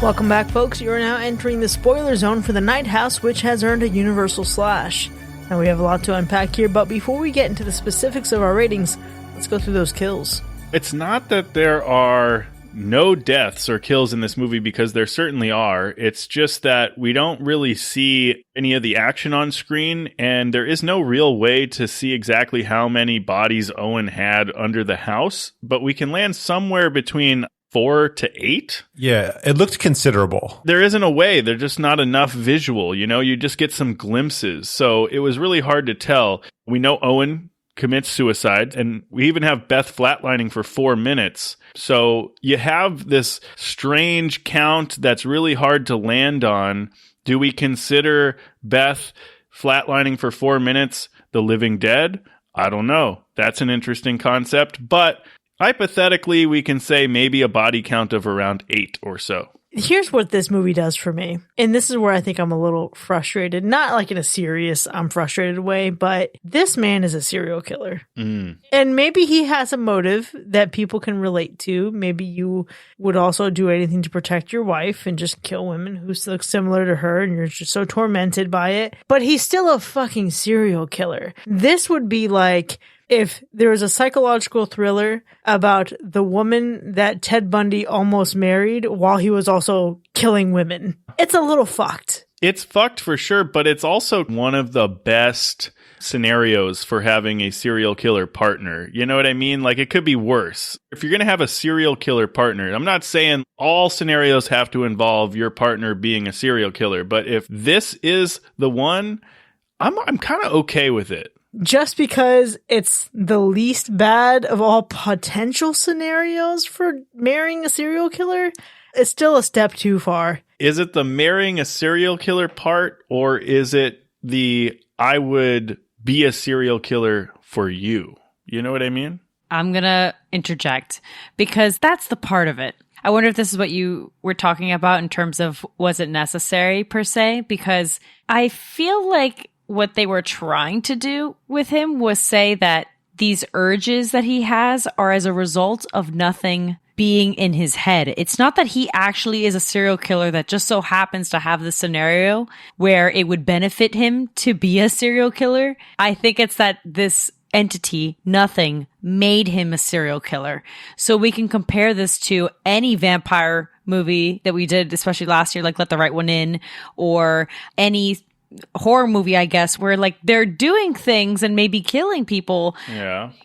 Welcome back, folks. You are now entering the spoiler zone for The Night House, which has earned a Universal Slash. Now, we have a lot to unpack here, but before we get into the specifics of our ratings, let's go through those kills. It's not that there are no deaths or kills in this movie, because there certainly are. It's just that we don't really see any of the action on screen, and there is no real way to see exactly how many bodies Owen had under the house, but we can land somewhere between 4 to 8. Yeah, it looked considerable. There isn't a way. There's just not enough visual. You just get some glimpses. So it was really hard to tell. We know Owen commits suicide, and we even have Beth flatlining for 4 minutes. So you have this strange count that's really hard to land on. Do we consider Beth flatlining for 4 minutes the living dead? I don't know. That's an interesting concept, but hypothetically, we can say maybe a body count of around 8 or so. Here's what this movie does for me. And this is where I think I'm a little frustrated. Not like in a serious, I'm frustrated way, but this man is a serial killer. And maybe he has a motive that people can relate to. Maybe you would also do anything to protect your wife and just kill women who look similar to her, and you're just so tormented by it. But he's still a fucking serial killer. This would be like if there was a psychological thriller about the woman that Ted Bundy almost married while he was also killing women. It's a little fucked. It's fucked for sure, but it's also one of the best scenarios for having a serial killer partner. You know what I mean? Like, it could be worse. If you're going to have a serial killer partner, I'm not saying all scenarios have to involve your partner being a serial killer, but if this is the one, I'm kind of okay with it. Just because it's the least bad of all potential scenarios for marrying a serial killer, it's still a step too far. Is it the marrying a serial killer part, or is it the I would be a serial killer for you? You know what I mean? I'm going to interject because that's the part of it. I wonder if this is what you were talking about in terms of was it necessary per se, because I feel like what they were trying to do with him was say that these urges that he has are as a result of nothing being in his head. It's not that he actually is a serial killer that just so happens to have this scenario where it would benefit him to be a serial killer. I think it's that this entity, nothing, made him a serial killer. So we can compare this to any vampire movie that we did, especially last year, like Let the Right One In, or any horror movie, I guess, where like they're doing things and maybe killing people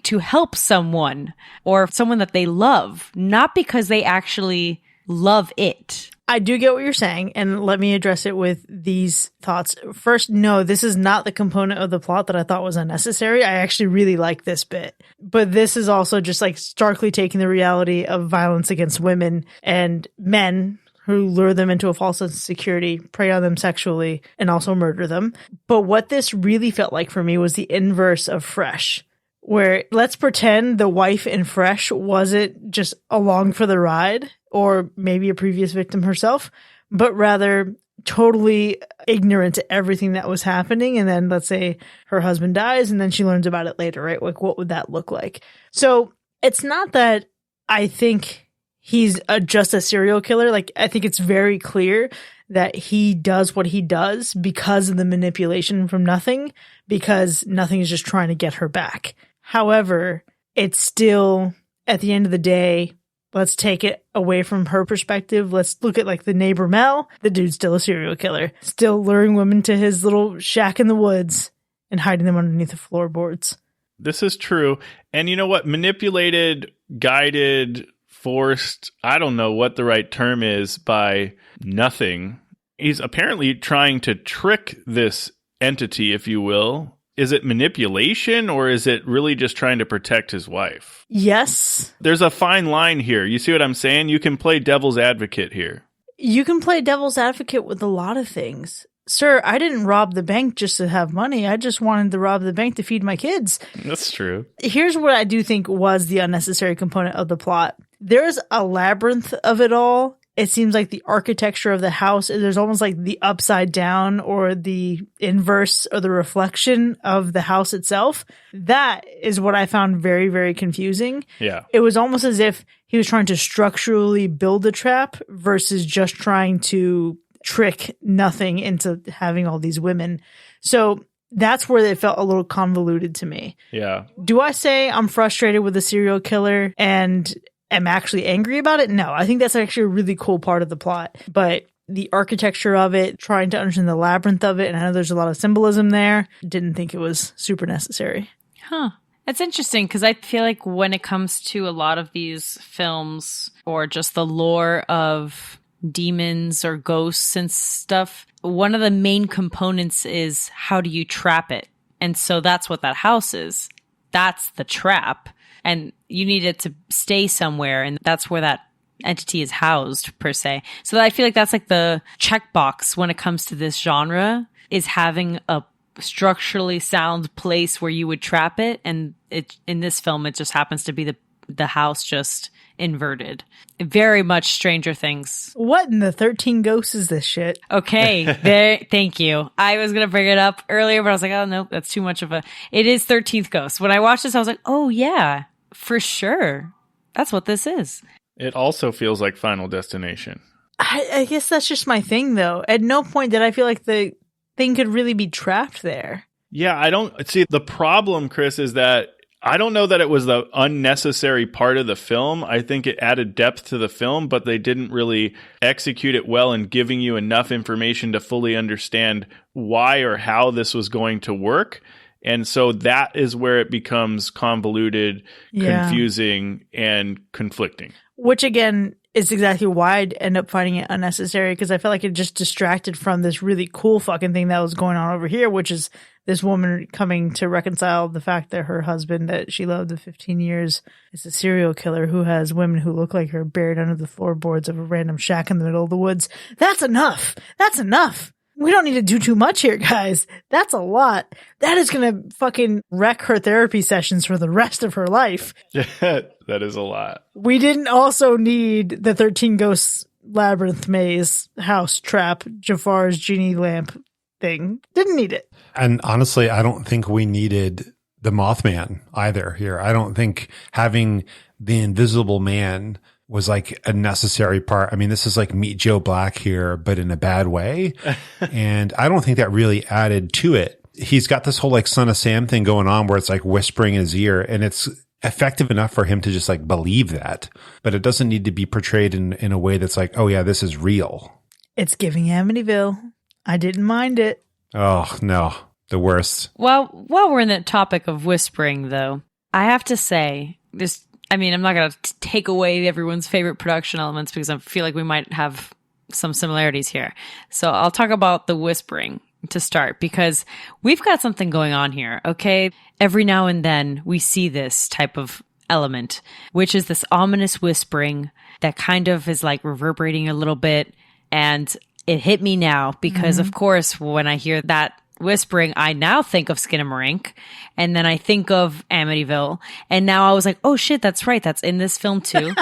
to help someone or someone that they love, not because they actually love it. I do get what you're saying, and let me address it with these thoughts. First, no, this is not the component of the plot that I thought was unnecessary. I actually really like this bit. But this is also just like starkly taking the reality of violence against women and men who lure them into a false sense of security, prey on them sexually, and also murder them. But what this really felt like for me was the inverse of Fresh, where let's pretend the wife in Fresh wasn't just along for the ride, or maybe a previous victim herself, but rather totally ignorant to everything that was happening. And then let's say her husband dies and then she learns about it later, right? Like, what would that look like? So it's not that I think he's just a serial killer. Like, I think it's very clear that he does what he does because of the manipulation from Nothing, because Nothing is just trying to get her back. However, it's still, at the end of the day, let's take it away from her perspective. Let's look at like the neighbor Mel. The dude's still a serial killer, still luring women to his little shack in the woods and hiding them underneath the floorboards. This is true. And you know what? Manipulated, guided, forced, I don't know what the right term is, by Nothing. He's apparently trying to trick this entity, if you will. Is it manipulation, or is it really just trying to protect his wife? Yes. There's a fine line here. You see what I'm saying? You can play devil's advocate here. You can play devil's advocate with a lot of things. Sir, I didn't rob the bank just to have money. I just wanted to rob the bank to feed my kids. That's true. Here's what I do think was the unnecessary component of the plot. There's a labyrinth of it all. It seems like the architecture of the house, there's almost like the upside down or the inverse or the reflection of the house itself. That is what I found very, very confusing. Yeah. It was almost as if he was trying to structurally build a trap versus just trying to trick Nothing into having all these women. So that's where it felt a little convoluted to me. Yeah. Do I say I'm frustrated with a serial killer and am actually angry about it? No, I think that's actually a really cool part of the plot. But the architecture of it, trying to understand the labyrinth of it, and I know there's a lot of symbolism there, didn't think it was super necessary. Huh. That's interesting, because I feel like when it comes to a lot of these films or just the lore of demons or ghosts and stuff, one of the main components is how do you trap it? And so that's what that house is. That's the trap. And you need it to stay somewhere, and that's where that entity is housed, per se. So I feel like that's like the checkbox when it comes to this genre, is having a structurally sound place where you would trap it. And it, in this film, it just happens to be the house just inverted. Very much Stranger Things. What in the 13 Ghosts is this shit? Okay, there. Thank you. I was gonna bring it up earlier, but I was like, oh no, that's too much of a. It is 13th Ghost. When I watched this, I was like, oh yeah, for sure, that's what this is. It also feels like Final Destination. I guess that's just my thing, though. At no point did I feel like the thing could really be trapped there. Yeah, I don't see the problem, Chris, is that I don't know that it was the unnecessary part of the film. I think it added depth to the film, but they didn't really execute it well in giving you enough information to fully understand why or how this was going to work. And so that is where it becomes convoluted, confusing, and conflicting. Which, again, is exactly why I'd end up finding it unnecessary, because I felt like it just distracted from this really cool fucking thing that was going on over here, which is this woman coming to reconcile the fact that her husband that she loved of 15 years is a serial killer who has women who look like her buried under the floorboards of a random shack in the middle of the woods. That's enough. That's enough. We don't need to do too much here, guys. That's a lot. That is going to fucking wreck her therapy sessions for the rest of her life. That is a lot. We didn't also need the 13 Ghosts Labyrinth Maze House Trap Jafar's Genie Lamp thing. Didn't need it. And honestly, I don't think we needed the Mothman either here. I don't think having the Invisible Man was like a necessary part. I mean, this is like Meet Joe Black here, but in a bad way. And I don't think that really added to it. He's got this whole like Son of Sam thing going on where it's like whispering in his ear, and it's effective enough for him to just like believe that, but it doesn't need to be portrayed in a way that's like, oh yeah, this is real. It's giving Amityville. I didn't mind it. Oh no, the worst. Well, while we're in the topic of whispering though, I have to say this, I mean, I'm not going to take away everyone's favorite production elements because I feel like we might have some similarities here. So I'll talk about the whispering to start because we've got something going on here, okay? Every now and then we see this type of element, which is this ominous whispering that kind of is like reverberating a little bit. And it hit me now because, of course, when I hear that whispering, I now think of Skinamarink, and then I think of Amityville, and now I was like, oh shit, that's right, that's in this film too.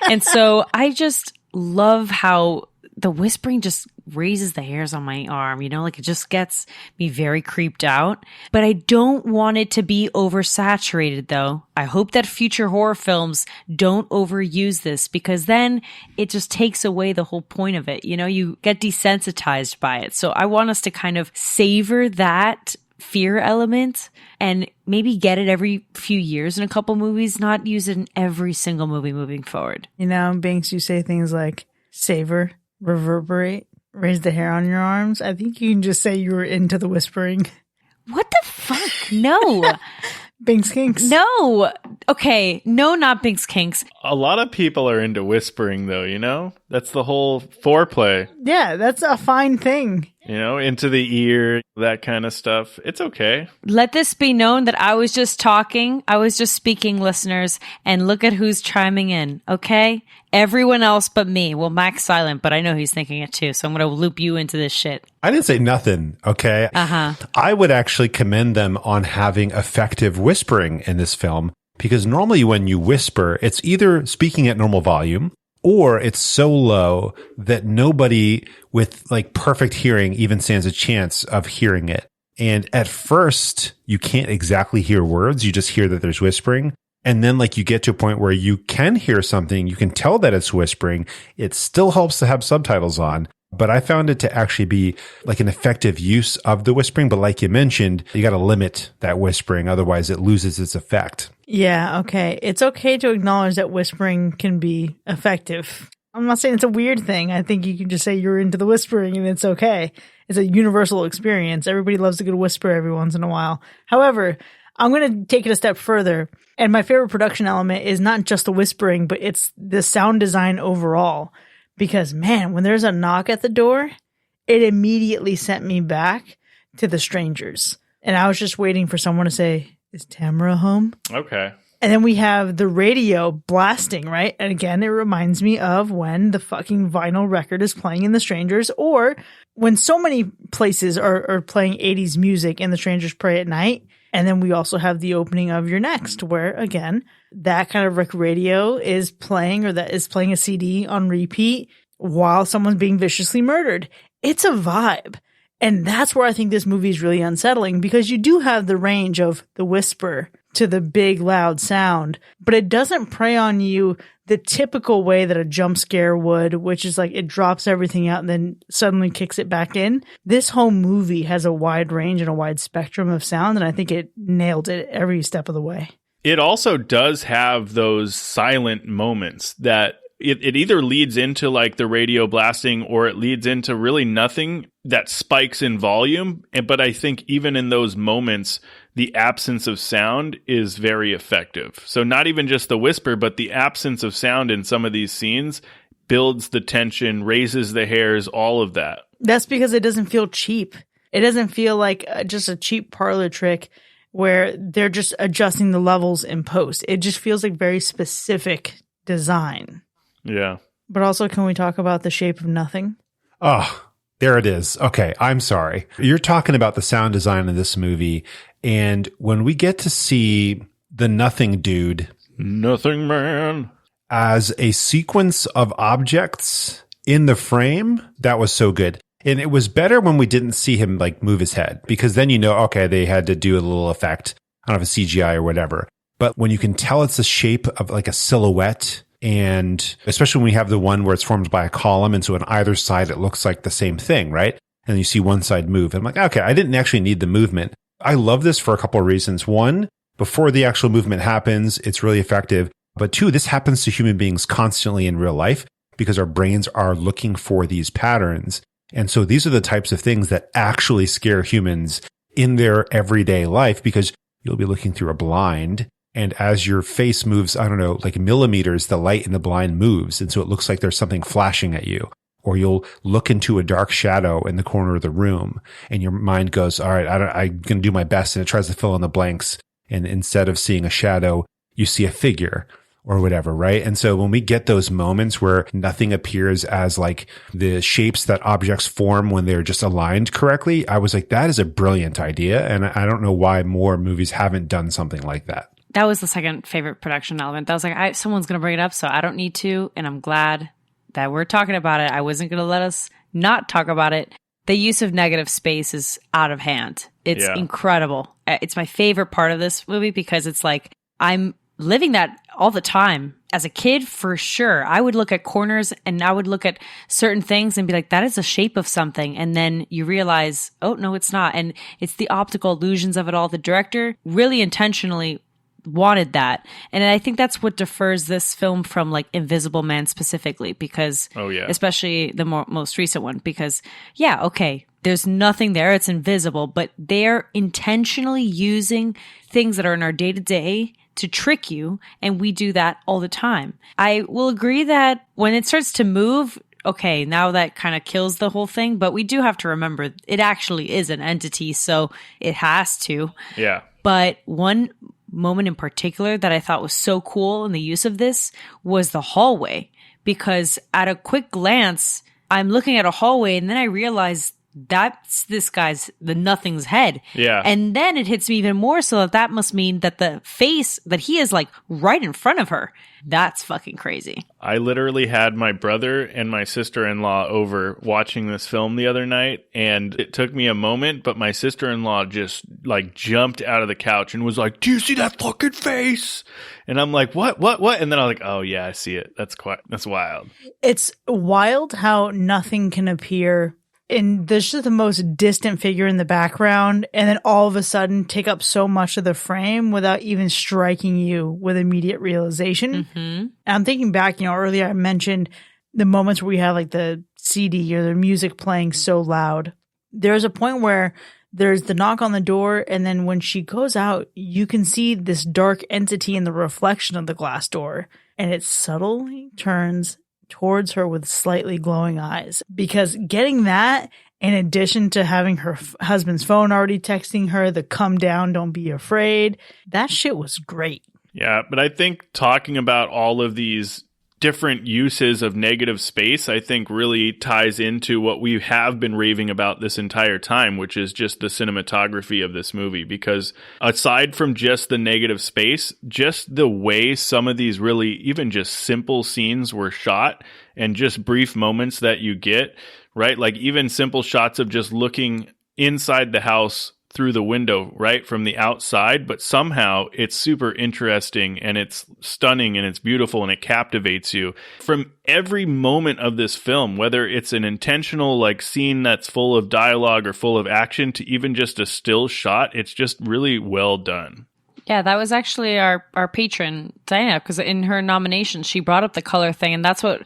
And so I just love how the whispering just raises the hairs on my arm, you know, like it just gets me very creeped out. But I don't want it to be oversaturated though. I hope that future horror films don't overuse this because then it just takes away the whole point of it. You know, you get desensitized by it. So I want us to kind of savor that fear element and maybe get it every few years in a couple movies, not use it in every single movie moving forward. You know, Binks, you say things like savor, reverberate, raise the hair on your arms. I think you can just say you were into the whispering. What the fuck? No. Binks Kinks. No. Okay. No, not Binks Kinks. A lot of people are into whispering, though, you know? That's the whole foreplay. Yeah, that's a fine thing. You know, into the ear, that kind of stuff. It's okay. Let this be known that I was just talking. I was just speaking, listeners. And look at who's chiming in, okay? Everyone else but me. Well, Mac's silent, but I know he's thinking it too. So I'm going to loop you into this shit. I didn't say nothing, okay? I would actually commend them on having effective whispering in this film because normally when you whisper, it's either speaking at normal volume or it's so low that nobody with like perfect hearing even stands a chance of hearing it. And at first, you can't exactly hear words. You just hear that there's whispering. And then like you get to a point where you can hear something. You can tell that it's whispering. It still helps to have subtitles on. But I found it to actually be like an effective use of the whispering. But like you mentioned, you got to limit that whispering. Otherwise, it loses its effect. Yeah, okay. It's okay to acknowledge that whispering can be effective. I'm not saying it's a weird thing. I think you can just say you're into the whispering and it's okay. It's a universal experience. Everybody loves a good whisper every once in a while. However, I'm going to take it a step further. And my favorite production element is not just the whispering, but it's the sound design overall. Because, man, when there's a knock at the door, it immediately sent me back to The Strangers. And I was just waiting for someone to say, is Tamara home? Okay. And then we have the radio blasting, right? And again, it reminds me of when the fucking vinyl record is playing in The Strangers, or when so many places are playing 80s music in The Strangers Pray at Night. And then we also have the opening of Your Next, where, again, that kind of radio is playing, or that is playing a CD on repeat while someone's being viciously murdered. It's a vibe. And that's where I think this movie is really unsettling, because you do have the range of the whisper to the big, loud sound, but it doesn't prey on you the typical way that a jump scare would, which is like it drops everything out and then suddenly kicks it back in. This whole movie has a wide range and a wide spectrum of sound, and I think it nailed it every step of the way. It also does have those silent moments that it either leads into like the radio blasting or it leads into really nothing that spikes in volume. But I think even in those moments, the absence of sound is very effective. So not even just the whisper, but the absence of sound in some of these scenes builds the tension, raises the hairs, all of that. That's because it doesn't feel cheap. It doesn't feel like just a cheap parlor trick where they're just adjusting the levels in post. It just feels like very specific design. Yeah. But also, can we talk about The Shape of Nothing? Oh, there it is. Okay, I'm sorry. You're talking about the sound design of this movie. And when we get to see the Nothing Dude, Nothing Man, as a sequence of objects in the frame, that was so good. And it was better when we didn't see him like move his head, because then you know, okay, they had to do a little effect. I don't know if it's CGI or whatever. But when you can tell it's the shape of like a silhouette, and especially when we have the one where it's formed by a column, and so on either side it looks like the same thing, right? And you see one side move. And I'm like, okay, I didn't actually need the movement. I love this for a couple of reasons. One, before the actual movement happens, it's really effective. But two, this happens to human beings constantly in real life because our brains are looking for these patterns. And so these are the types of things that actually scare humans in their everyday life, because you'll be looking through a blind And as your face moves, I don't know, like millimeters, the light in the blind moves. And so it looks like there's something flashing at you. Or you'll look into a dark shadow in the corner of the room and your mind goes, all right, I'm going to do my best. And it tries to fill in the blanks. And instead of seeing a shadow, you see a figure or whatever, right? And so when we get those moments where nothing appears as like the shapes that objects form when they're just aligned correctly, I was like, that is a brilliant idea. And I don't know why more movies haven't done something like that. That was the second favorite production element. That was like, someone's going to bring it up, so I don't need to. And I'm glad that we're talking about it. I wasn't going to let us not talk about it. The use of negative space is out of hand. It's incredible. It's my favorite part of this movie because it's like, I'm living that all the time. As a kid, for sure, I would look at corners and I would look at certain things and be like, that is the shape of something. And then you realize, oh, no, it's not. And it's the optical illusions of it all. The director really intentionally wanted that. And I think that's what differs this film from like Invisible Man specifically, because especially the most recent one, because there's nothing there. It's invisible, but they're intentionally using things that are in our day to day to trick you. And we do that all the time. I will agree that when it starts to move, okay, now that kind of kills the whole thing, but we do have to remember it actually is an entity. So it has to. Yeah. But one moment in particular that I thought was so cool in the use of this was the hallway, because at a quick glance, I'm looking at a hallway and then I realize that's this guy's, the Nothing's head. Yeah. And then it hits me even more so that must mean that the face that he is like right in front of her. That's fucking crazy. I literally had my brother and my sister-in-law over watching this film the other night, and it took me a moment, but my sister-in-law just like jumped out of the couch and was like, "Do you see that fucking face?" And I'm like, what? And then I was like, oh yeah, I see it. That's wild. It's wild how nothing can appear and there's just the most distant figure in the background, and then all of a sudden take up so much of the frame without even striking you with immediate realization. And I'm thinking back, earlier I mentioned the moments where we have like the CD or the music playing so loud. There's a point where there's the knock on the door, and then when she goes out, you can see this dark entity in the reflection of the glass door, and it subtly turns towards her with slightly glowing eyes, because getting that in addition to having her husband's phone already texting her the "come down, don't be afraid," that shit was great. Yeah, but I think talking about all of these different uses of negative space, I think really ties into what we have been raving about this entire time, which is just the cinematography of this movie. Because aside from just the negative space, just the way some of these really even just simple scenes were shot and just brief moments that you get, right? Like even simple shots of just looking inside the house through the window, right, from the outside, but somehow it's super interesting and it's stunning and it's beautiful and it captivates you. From every moment of this film, whether it's an intentional like scene that's full of dialogue or full of action to even just a still shot, it's just really well done. Yeah, that was actually our patron, Diana, because in her nomination, she brought up the color thing. And that's what,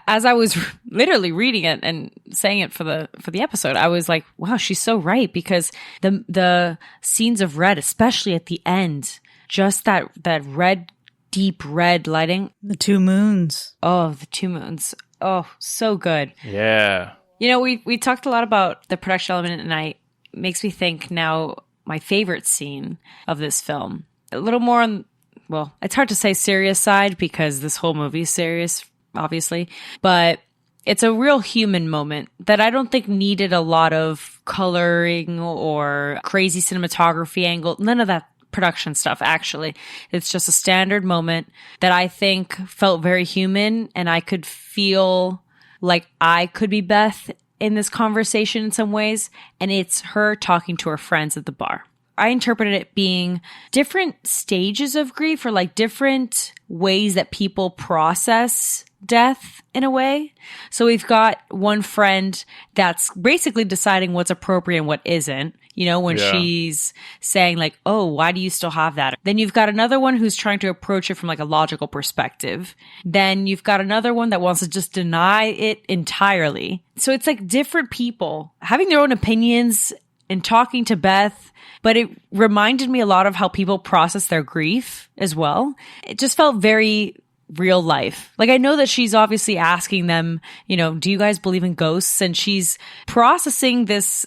as I was literally reading it and saying it for the episode, I was like, wow, she's so right. Because the scenes of red, especially at the end, just that red, deep red lighting. The two moons. Oh, the two moons. Oh, so good. Yeah. We talked a lot about the production element, and it makes me think now my favorite scene of this film. A little more on, well, it's hard to say serious side because this whole movie is serious, obviously. But it's a real human moment that I don't think needed a lot of coloring or crazy cinematography angle. None of that production stuff, actually. It's just a standard moment that I think felt very human, and I could feel like I could be Beth in this conversation in some ways, and it's her talking to her friends at the bar. I interpreted it being different stages of grief, or like different ways that people process death in a way. So we've got one friend that's basically deciding what's appropriate and what isn't, when she's saying like, oh, why do you still have that? Then you've got another one who's trying to approach it from like a logical perspective. Then you've got another one that wants to just deny it entirely. So it's like different people having their own opinions and talking to Beth, but it reminded me a lot of how people process their grief as well. It just felt very real life. Like, I know that she's obviously asking them, you know, do you guys believe in ghosts? And she's processing this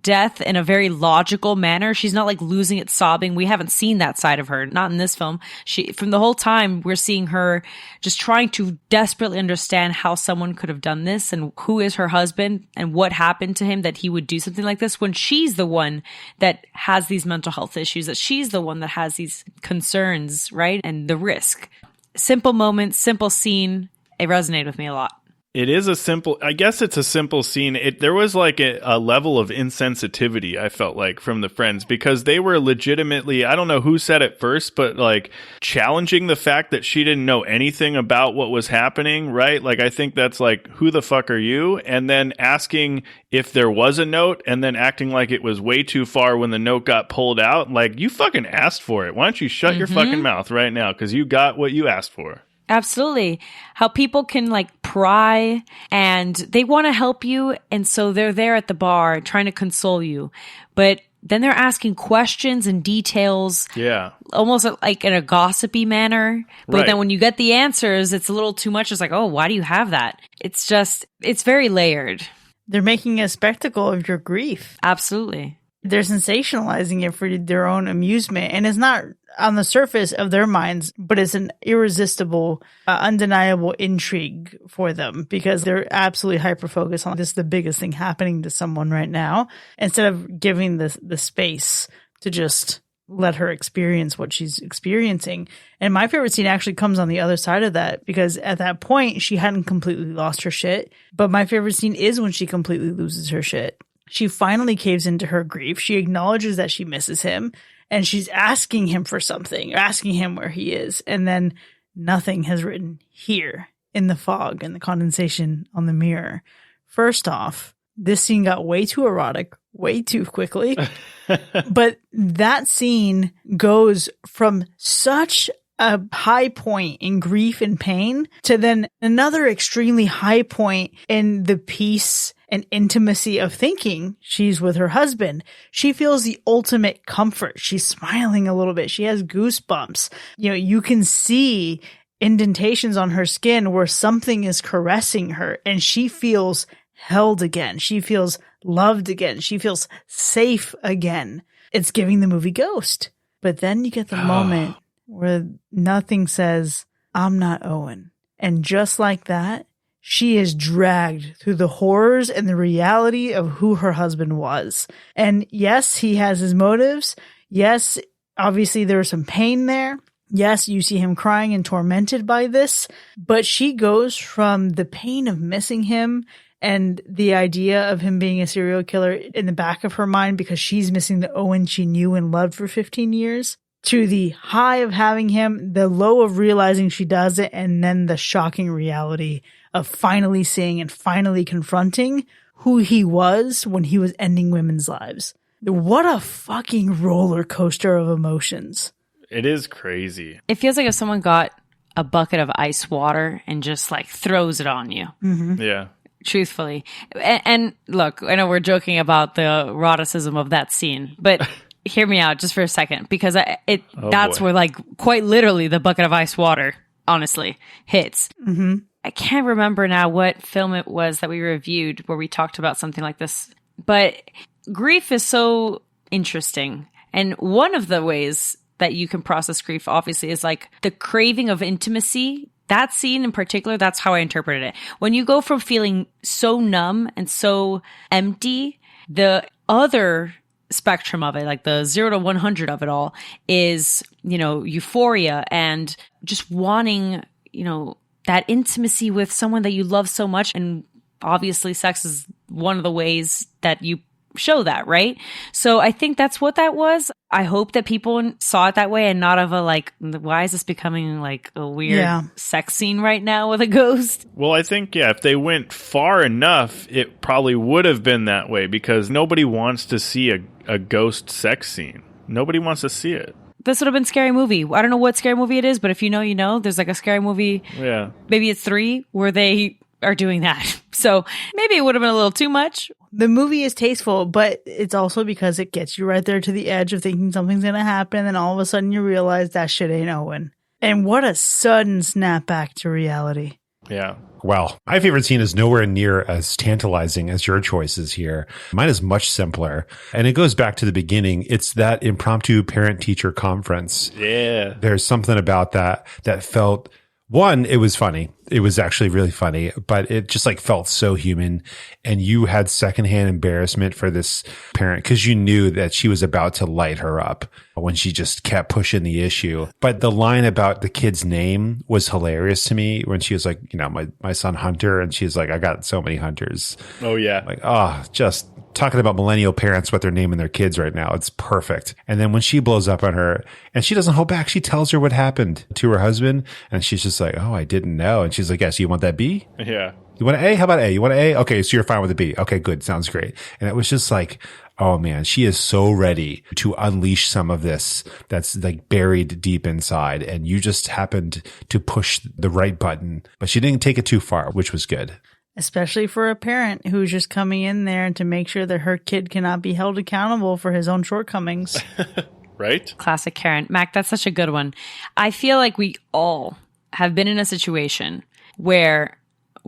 death in a very logical manner. She's not like losing it sobbing. We haven't seen that side of her, not in this film. From the whole time, we're seeing her just trying to desperately understand how someone could have done this and who is her husband and what happened to him that he would do something like this, when she's the one that has these mental health issues, that she's the one that has these concerns, right? And the risk. Simple moment, simple scene. It resonated with me a lot. It is I guess it's a simple scene. There was like a level of insensitivity, I felt like, from the friends, because they were legitimately, I don't know who said it first, but like challenging the fact that she didn't know anything about what was happening, right? Like, I think that's like, who the fuck are you? And then asking if there was a note and then acting like it was way too far when the note got pulled out. Like, you fucking asked for it. Why don't you shut your fucking mouth right now? Because you got what you asked for. Absolutely. How people can like pry and they want to help you. And so they're there at the bar trying to console you. But then they're asking questions and details. Yeah. Almost like in a gossipy manner. But right. Then when you get the answers, it's a little too much. It's like, oh, why do you have that? It's very layered. They're making a spectacle of your grief. Absolutely. They're sensationalizing it for their own amusement. And it's not on the surface of their minds, but it's an irresistible, undeniable intrigue for them, because they're absolutely hyper-focused on this is the biggest thing happening to someone right now, instead of giving the space to just let her experience what she's experiencing. And my favorite scene actually comes on the other side of that, because at that point, she hadn't completely lost her shit. But my favorite scene is when she completely loses her shit. She finally caves into her grief. She acknowledges that she misses him, and she's asking him for something, asking him where he is. And then nothing has written here in the fog and the condensation on the mirror. First off, this scene got way too erotic, way too quickly. But that scene goes from such a high point in grief and pain to then another extremely high point in the peace and intimacy of thinking she's with her husband. She feels the ultimate comfort. She's smiling a little bit. She has goosebumps. You know, you can see indentations on her skin where something is caressing her, and she feels held again. She feels loved again. She feels safe again. It's giving the movie Ghost. But then you get the moment where nothing says, I'm not Owen. And just like that, she is dragged through the horrors and the reality of who her husband was. And yes, he has his motives. Yes, obviously there was some pain there. Yes, you see him crying and tormented by this. But she goes from the pain of missing him and the idea of him being a serial killer in the back of her mind because she's missing the Owen she knew and loved for 15 years, to the high of having him, the low of realizing she does it, and then the shocking reality of finally seeing and finally confronting who he was when he was ending women's lives. What a fucking roller coaster of emotions. It is crazy. It feels like if someone got a bucket of ice water and just like throws it on you. Mm-hmm. Yeah. Truthfully. And look, I know we're joking about the eroticism of that scene, but hear me out just for a second, because that's where like quite literally the bucket of ice water, honestly, hits. Mm-hmm. I can't remember now what film it was that we reviewed where we talked about something like this, but grief is so interesting. And one of the ways that you can process grief, obviously, is like the craving of intimacy. That scene in particular, that's how I interpreted it. When you go from feeling so numb and so empty, the other spectrum of it, like the 0 to 100 of it all, is, you know, euphoria and just wanting, you know, that intimacy with someone that you love so much. And obviously sex is one of the ways that you show that, right? So I think that's what that was. I hope that people saw it that way and not of a like, why is this becoming like a weird sex scene right now with a ghost? Well, I think, if they went far enough, it probably would have been that way, because nobody wants to see a ghost sex scene. Nobody wants to see it. This would have been Scary Movie. I don't know what Scary Movie it is, but if you know, you know. There's like a Scary Movie. Yeah. Maybe it's 3 where they are doing that. So maybe it would have been a little too much. The movie is tasteful, but it's also because it gets you right there to the edge of thinking something's going to happen. And all of a sudden you realize that shit ain't Owen. And what a sudden snap back to reality. Yeah. Wow. My favorite scene is nowhere near as tantalizing as your choices here. Mine is much simpler. And it goes back to the beginning. It's that impromptu parent-teacher conference. Yeah. There's something about that felt, one, it was funny. It was actually really funny, but it just like felt so human. And you had secondhand embarrassment for this parent because you knew that she was about to light her up when she just kept pushing the issue. But the line about the kid's name was hilarious to me when she was like, you know, my son Hunter. And she's like, I got so many Hunters. Oh, yeah. Like, just talking about millennial parents, what they're naming their kids right now. It's perfect. And then when she blows up on her and she doesn't hold back, she tells her what happened to her husband. And she's just like, oh, I didn't know. And she's like, yes, you want that B? Yeah. You want an A? How about A? You want an A? Okay, so you're fine with a B. Okay, good. Sounds great. And it was just like, oh man, she is so ready to unleash some of this that's like buried deep inside. And you just happened to push the right button, but she didn't take it too far, which was good. Especially for a parent who's just coming in there to make sure that her kid cannot be held accountable for his own shortcomings. Right? Classic Karen. Mac, that's such a good one. I feel like we all have been in a situation where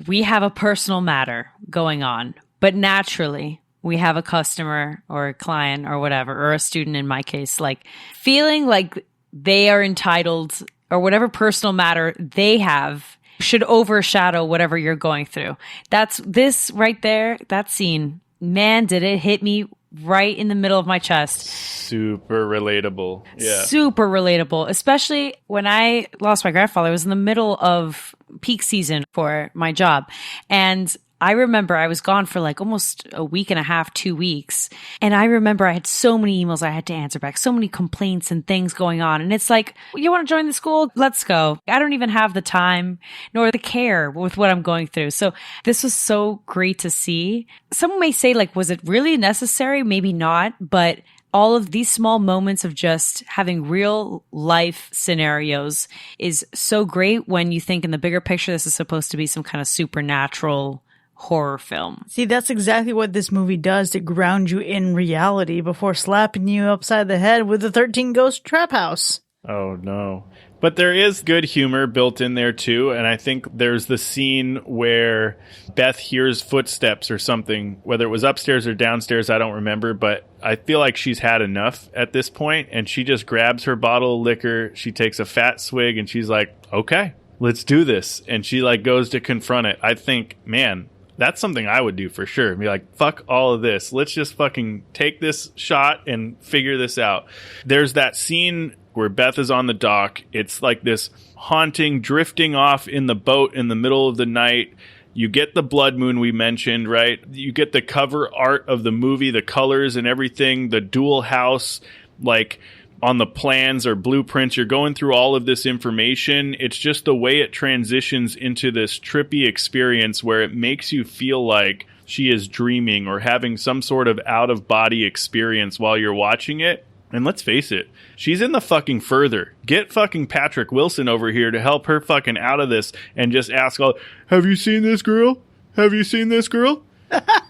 we have a personal matter going on, but naturally we have a customer or a client or whatever, or a student in my case, like feeling like they are entitled or whatever personal matter they have should overshadow whatever you're going through. That's this right there, that scene. Man, did it hit me right in the middle of my chest. Super relatable. Yeah. Super relatable, especially when I lost my grandfather. I was in the middle of peak season for my job. And I remember I was gone for like almost a week and a half, 2 weeks. And I remember I had so many emails I had to answer back, so many complaints and things going on. And it's like, you want to join the school? Let's go. I don't even have the time nor the care with what I'm going through. So this was so great to see. Someone may say like, was it really necessary? Maybe not, but all of these small moments of just having real life scenarios is so great when you think in the bigger picture, this is supposed to be some kind of supernatural horror film. See, that's exactly what this movie does to ground you in reality before slapping you upside the head with the 13 Ghost Trap House. Oh, no. But there is good humor built in there, too. And I think there's the scene where Beth hears footsteps or something, whether it was upstairs or downstairs, I don't remember. But I feel like she's had enough at this point, and she just grabs her bottle of liquor. She takes a fat swig, and she's like, okay, let's do this. And she like goes to confront it. I think, man, that's something I would do for sure. Be like, fuck all of this. Let's just fucking take this shot and figure this out. There's that scene where Beth is on the dock. It's like this haunting, drifting off in the boat in the middle of the night. You get the blood moon we mentioned, right? You get the cover art of the movie, the colors and everything, the dual house, like on the plans or blueprints. You're going through all of this information. It's just the way it transitions into this trippy experience where it makes you feel like she is dreaming or having some sort of out-of-body experience while you're watching it. And let's face it, she's in the fucking further. Get fucking Patrick Wilson over here to help her fucking out of this and just ask all, have you seen this girl? Have you seen this girl?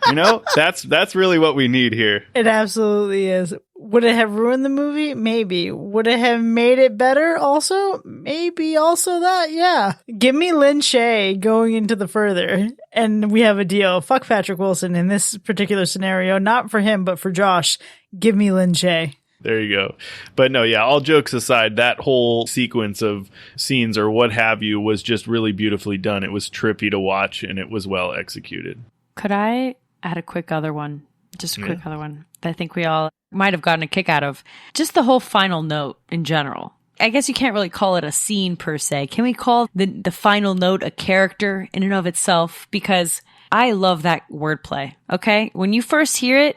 You know, that's really what we need here. It absolutely is. Would it have ruined the movie? Maybe. Would it have made it better also? Maybe also that, yeah. Give me Lin Shaye going into the further, and we have a deal. Fuck Patrick Wilson in this particular scenario. Not for him, but for Josh. Give me Lin Shaye. There you go. But no, yeah, all jokes aside, that whole sequence of scenes or what have you was just really beautifully done. It was trippy to watch, and it was well executed. Could I add a quick other one? Just a quick other one that I think we all might have gotten a kick out of. Just the whole final note in general. I guess you can't really call it a scene per se. Can we call the final note a character in and of itself? Because I love that wordplay, okay? When you first hear it,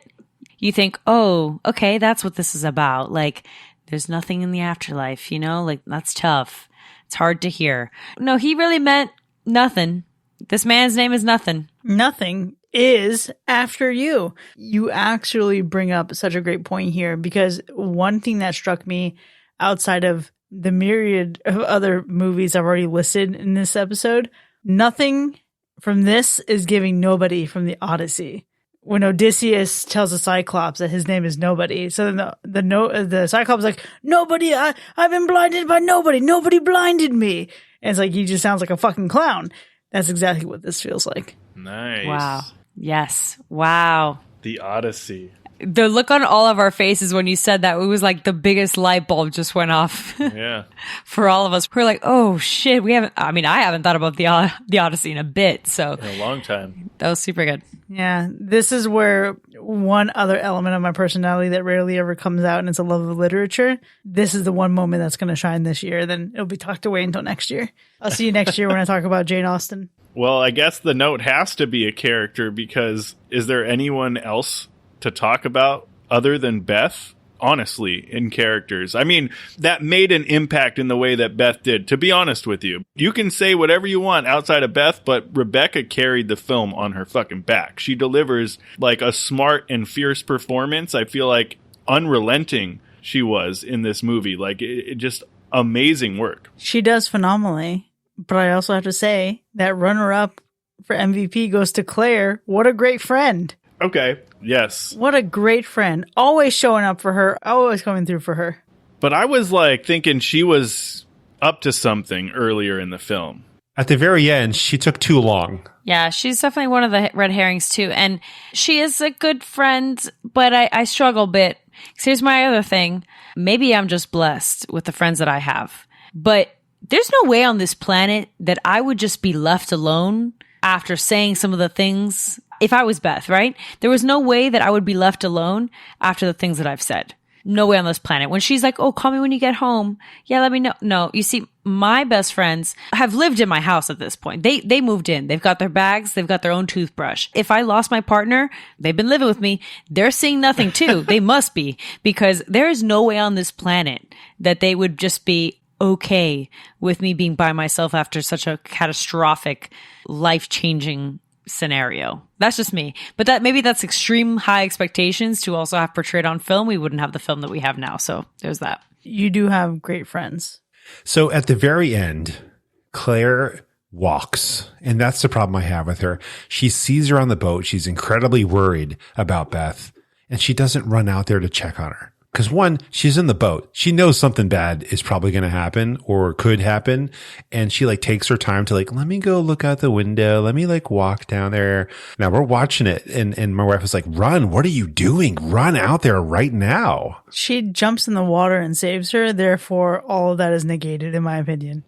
you think, oh, okay, that's what this is about. Like, there's nothing in the afterlife, you know? Like, that's tough. It's hard to hear. No, he really meant nothing. This man's name is nothing. Nothing is after you. You actually bring up such a great point here, because one thing that struck me outside of the myriad of other movies I've already listed in this episode, nothing from this is giving Nobody from the Odyssey. When Odysseus tells the Cyclops that his name is Nobody, so then the Cyclops is like, Nobody, I've been blinded by nobody. Nobody blinded me. And it's like, he just sounds like a fucking clown. That's exactly what this feels like. Nice. Wow. Yes. Wow. The Odyssey. The look on all of our faces when you said that, it was like the biggest light bulb just went off. Yeah. For all of us. We're like, oh shit, I haven't thought about the Odyssey in a bit. So In a long time. That was super good. Yeah. This is where one other element of my personality that rarely ever comes out, and it's a love of literature. This is the one moment that's going to shine this year. Then it'll be tucked away until next year. I'll see you next year when I talk about Jane Austen. Well, I guess the note has to be a character, because is there anyone else to talk about other than Beth? Honestly, in characters. I mean, that made an impact in the way that Beth did, to be honest with you. You can say whatever you want outside of Beth, but Rebecca carried the film on her fucking back. She delivers like a smart and fierce performance. I feel like unrelenting she was in this movie. Like, it just amazing work. She does phenomenally, but I also have to say that runner-up for MVP goes to Claire. What a great friend. Okay, yes. What a great friend. Always showing up for her. Always coming through for her. But I was like thinking she was up to something earlier in the film. At the very end, she took too long. Yeah, she's definitely one of the red herrings too. And she is a good friend, but I struggle a bit. 'Cause here's my other thing. Maybe I'm just blessed with the friends that I have. But there's no way on this planet that I would just be left alone after saying some of the things. If I was Beth, right? There was no way that I would be left alone after the things that I've said. No way on this planet. When she's like, oh, call me when you get home. Yeah, let me know. No, you see, my best friends have lived in my house at this point. They moved in. They've got their bags. They've got their own toothbrush. If I lost my partner, they've been living with me. They're seeing nothing too. They must be, because there is no way on this planet that they would just be okay with me being by myself after such a catastrophic, life-changing scenario. That's just me. But that maybe that's extreme high expectations to also have portrayed on film. We wouldn't have the film that we have now. So there's that. You do have great friends. So at the very end, Claire walks, and that's the problem I have with her. She sees her on the boat. She's incredibly worried about Beth, and she doesn't run out there to check on her. Because one, she's in the boat. She knows something bad is probably going to happen or could happen. And she like takes her time to like, let me go look out the window. Let me like walk down there. Now we're watching it. And my wife was like, run. What are you doing? Run out there right now. She jumps in the water and saves her. Therefore, all of that is negated, in my opinion.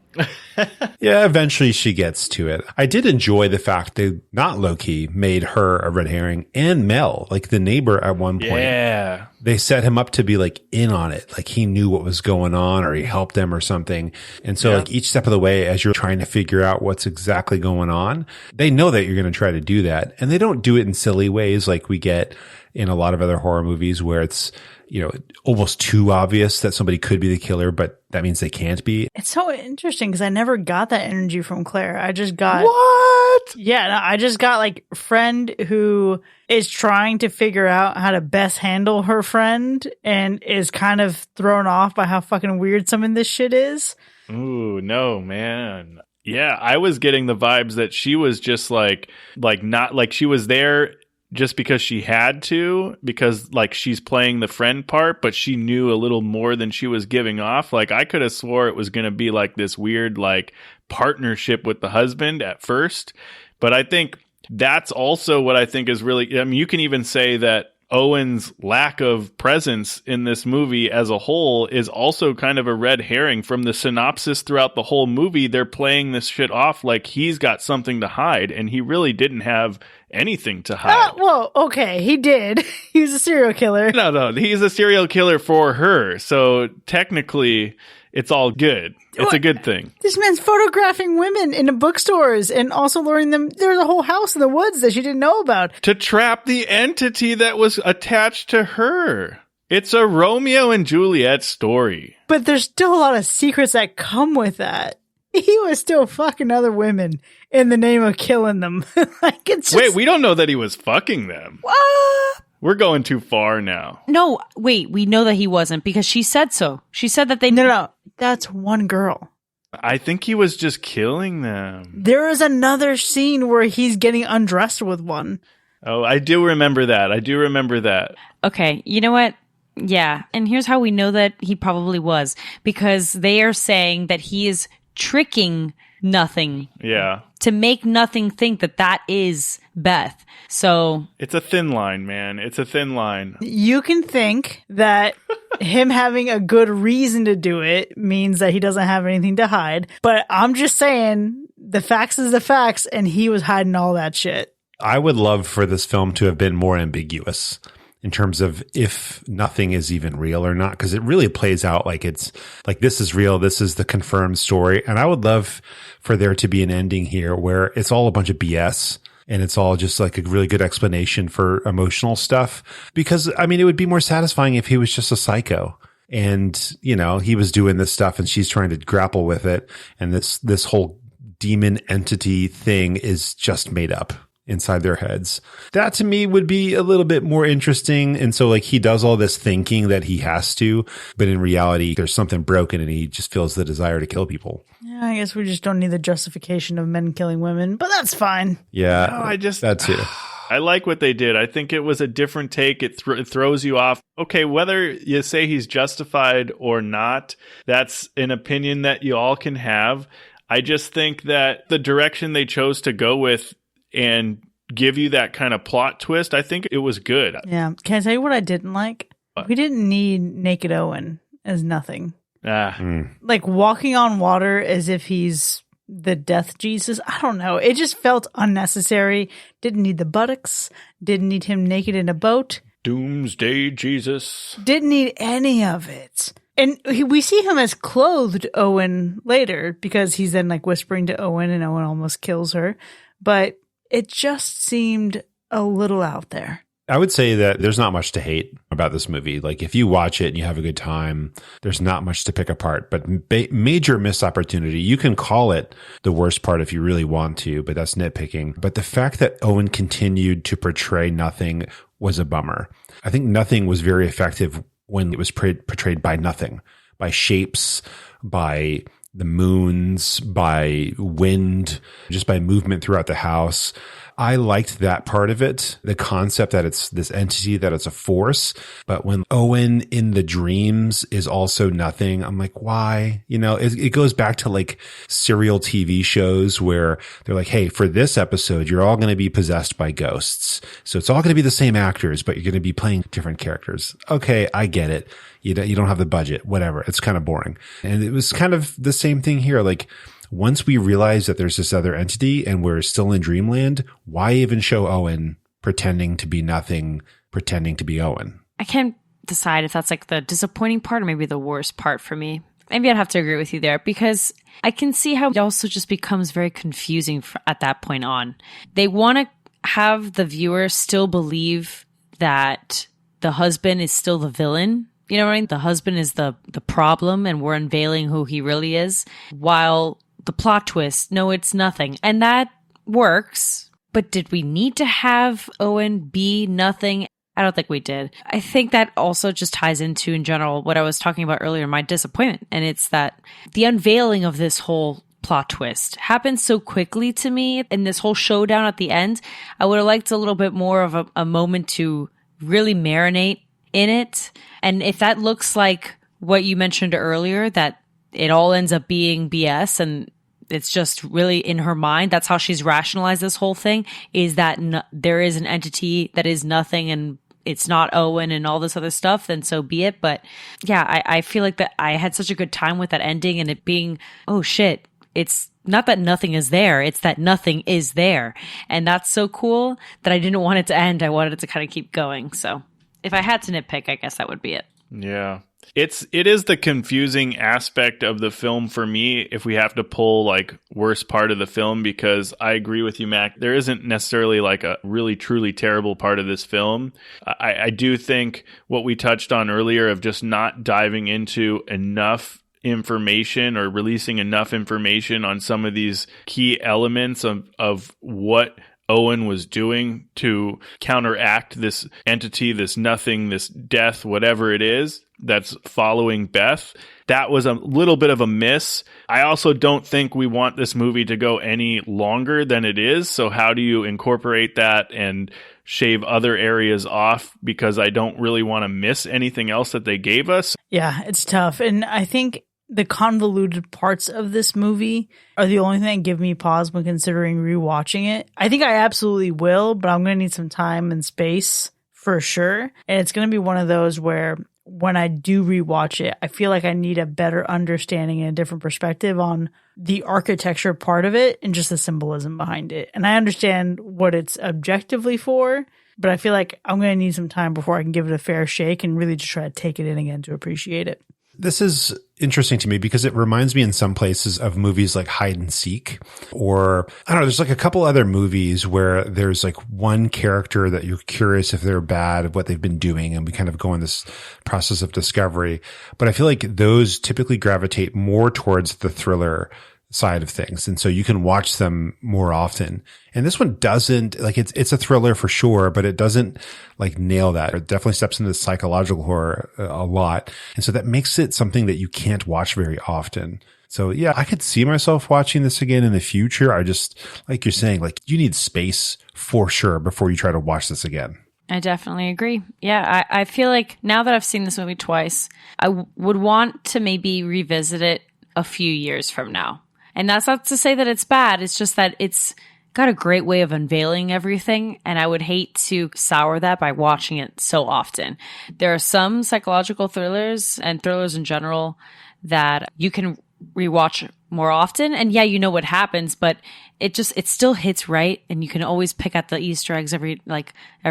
Yeah, eventually she gets to it. I did enjoy the fact they, not low-key, made her a red herring, and Mel, like the neighbor at one point. Yeah. They set him up to be like in on it. Like he knew what was going on, or he helped them or something. And so like each step of the way, as you're trying to figure out what's exactly going on, they know that you're going to try to do that. And they don't do it in silly ways like we get in a lot of other horror movies where it's, you know, almost too obvious that somebody could be the killer, but that means they can't be. It's so interesting because I never got that energy from Claire. I just got... What? Yeah, no, I just got like friend who is trying to figure out how to best handle her friend and is kind of thrown off by how fucking weird some of this shit is. Ooh, no, man. Yeah, I was getting the vibes that she was just like not like she was there just because she had to, because like she's playing the friend part, but she knew a little more than she was giving off. Like I could have swore it was going to be like this weird like partnership with the husband at first. But I think that's also what I think is really, I mean, you can even say that Owen's lack of presence in this movie as a whole is also kind of a red herring. From the synopsis throughout the whole movie, they're playing this shit off like he's got something to hide, and he really didn't have anything to hide. Well, okay, he did. He was a serial killer. No, he's a serial killer for her. So technically, it's all good. It's a good thing. This man's photographing women in the bookstores and also luring them. There's a whole house in the woods that she didn't know about. To trap the entity that was attached to her. It's a Romeo and Juliet story. But there's still a lot of secrets that come with that. He was still fucking other women in the name of killing them. Like it's just... Wait, we don't know that he was fucking them. What? We're going too far now. No, wait, we know that he wasn't because she said so. She said that they... No, that's one girl. I think he was just killing them. There is another scene where he's getting undressed with one. Oh, I do remember that. Okay, you know what? Yeah, and here's how we know that he probably was. Because they are saying that he is tricking Nothing. Yeah. To make Nothing think that that is Beth. So it's a thin line, man. It's a thin line. You can think that him having a good reason to do it means that he doesn't have anything to hide. But I'm just saying the facts is the facts, and he was hiding all that shit. I would love for this film to have been more ambiguous in terms of if Nothing is even real or not, because it really plays out like it's like this is real, this is the confirmed story. And I would love for there to be an ending here where it's all a bunch of BS and it's all just like a really good explanation for emotional stuff. Because, I mean, it would be more satisfying if he was just a psycho and, you know, he was doing this stuff and she's trying to grapple with it. And this whole demon entity thing is just made up inside their heads. That to me would be a little bit more interesting. And so like he does all this thinking that he has to, but in reality, there's something broken and he just feels the desire to kill people. Yeah, I guess we just don't need the justification of men killing women, but that's fine. Yeah, no, that too. I like what they did. I think it was a different take. It throws you off. Okay, whether you say he's justified or not, that's an opinion that you all can have. I just think that the direction they chose to go with and give you that kind of plot twist, I think it was good. Yeah. Can I tell you what I didn't like? We didn't need Naked Owen as Nothing. Like walking on water as if he's the death Jesus. I don't know. It just felt unnecessary. Didn't need the buttocks. Didn't need him naked in a boat. Doomsday Jesus. Didn't need any of it. And we see him as clothed Owen later because he's then like whispering to Owen and Owen almost kills her. But it just seemed a little out there. I would say that there's not much to hate about this movie. Like if you watch it and you have a good time, there's not much to pick apart, but major missed opportunity. You can call it the worst part if you really want to, but that's nitpicking. But the fact that Owen continued to portray Nothing was a bummer. I think Nothing was very effective when it was portrayed by nothing, by shapes, by the moons, by wind, just by movement throughout the house. I liked that part of it, the concept that it's this entity, that it's a force. But when Owen in the dreams is also nothing, I'm like, why? You know, it goes back to like serial TV shows where they're like, hey, for this episode, you're all going to be possessed by ghosts. So it's all going to be the same actors, but you're going to be playing different characters. Okay, I get it. You don't have the budget, whatever. It's kind of boring. And it was kind of the same thing here. Like, once we realize that there's this other entity and we're still in dreamland, why even show Owen pretending to be Nothing, pretending to be Owen? I can't decide if that's like the disappointing part or maybe the worst part for me. Maybe I'd have to agree with you there because I can see how it also just becomes very confusing at that point on. They want to have the viewer still believe that the husband is still the villain. You know what I mean? The husband is the problem and we're unveiling who he really is, while the plot twist, no, it's nothing. And that works. But did we need to have Owen be Nothing? I don't think we did. I think that also just ties into, in general, what I was talking about earlier, my disappointment. And it's that the unveiling of this whole plot twist happened so quickly to me in this whole showdown at the end. I would have liked a little bit more of a moment to really marinate in it. And if that looks like what you mentioned earlier, that it all ends up being BS and it's just really in her mind, that's how she's rationalized this whole thing, is that there is an entity that is Nothing and it's not Owen and all this other stuff, then so be it. But yeah, I feel like that I had such a good time with that ending and it being, oh shit, it's not that Nothing is there, it's that Nothing is there. And that's so cool that I didn't want it to end. I wanted it to kind of keep going. So if I had to nitpick, I guess that would be it. Yeah. It is the confusing aspect of the film for me if we have to pull like worst part of the film, because I agree with you, Mac. There isn't necessarily like a really truly terrible part of this film. I do think what we touched on earlier of just not diving into enough information or releasing enough information on some of these key elements of what Owen was doing to counteract this entity, this nothing, this death, whatever it is that's following Beth. That was a little bit of a miss. I also don't think we want this movie to go any longer than it is. So how do you incorporate that and shave other areas off? Because I don't really want to miss anything else that they gave us. Yeah, it's tough. And I think the convoluted parts of this movie are the only thing that give me pause when considering rewatching it. I think I absolutely will, but I'm going to need some time and space for sure. And it's going to be one of those where when I do rewatch it, I feel like I need a better understanding and a different perspective on the architecture part of it and just the symbolism behind it. And I understand what it's objectively for, but I feel like I'm going to need some time before I can give it a fair shake and really just try to take it in again to appreciate it. This is interesting to me because it reminds me in some places of movies like Hide and Seek, or I don't know, there's like a couple other movies where there's like one character that you're curious if they're bad, of what they've been doing. And we kind of go in this process of discovery. But I feel like those typically gravitate more towards the thriller side of things. And so you can watch them more often. And this one doesn't, like, it's a thriller for sure, but it doesn't like nail that. It definitely steps into psychological horror a lot. And so that makes it something that you can't watch very often. So yeah, I could see myself watching this again in the future. I just, like you're saying, like you need space for sure before you try to watch this again. I definitely agree. Yeah, I feel like now that I've seen this movie twice, I would want to maybe revisit it a few years from now. And that's not to say that it's bad. It's just that it's got a great way of unveiling everything. And I would hate to sour that by watching it so often. There are some psychological thrillers and thrillers in general that you can rewatch more often. And yeah, you know what happens, but it still hits right. And you can always pick at the Easter eggs every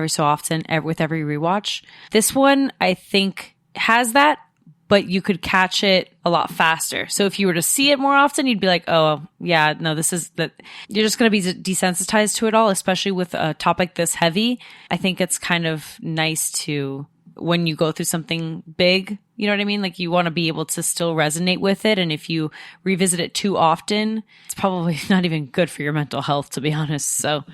so often with every rewatch. This one, I think, has that, but you could catch it a lot faster. So if you were to see it more often, you'd be like, oh, yeah, no, this is that. You're just going to be desensitized to it all, especially with a topic this heavy. I think it's kind of nice to, when you go through something big, you know what I mean? Like you want to be able to still resonate with it. And if you revisit it too often, it's probably not even good for your mental health, to be honest. So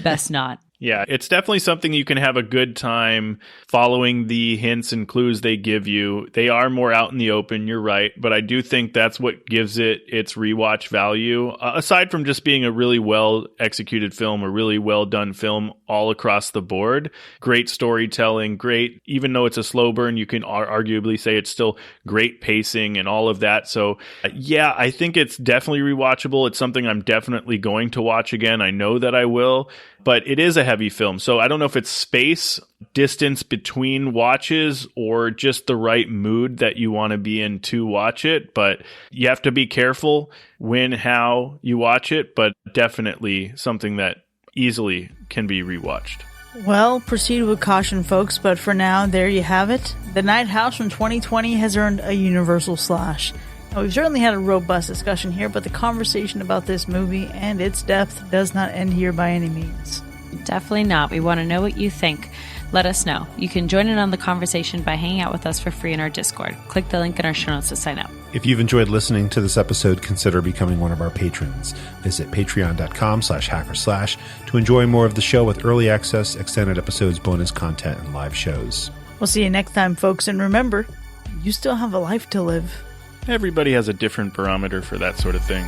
best not. Yeah, it's definitely something you can have a good time following the hints and clues they give you. They are more out in the open, you're right, but I do think that's what gives it its rewatch value. Aside from just being a really well executed film, a really well done film all across the board, great storytelling, great, even though it's a slow burn, you can arguably say it's still great pacing and all of that. So yeah, I think it's definitely rewatchable. It's something I'm definitely going to watch again. I know that I will. But it is a heavy film. So I don't know if it's space, distance between watches, or just the right mood that you want to be in to watch it. But you have to be careful when, how you watch it. But definitely something that easily can be rewatched. Well, proceed with caution, folks. But for now, there you have it. The Night House from 2020 has earned a universal slash. Now, we've certainly had a robust discussion here, but the conversation about this movie and its depth does not end here by any means. Definitely not. We want to know what you think. Let us know. You can join in on the conversation by hanging out with us for free in our Discord. Click the link in our show notes to sign up. If you've enjoyed listening to this episode, consider becoming one of our patrons. Visit patreon.com/hackerslash to enjoy more of the show with early access, extended episodes, bonus content, and live shows. We'll see you next time, folks. And remember, you still have a life to live. Everybody has a different barometer for that sort of thing.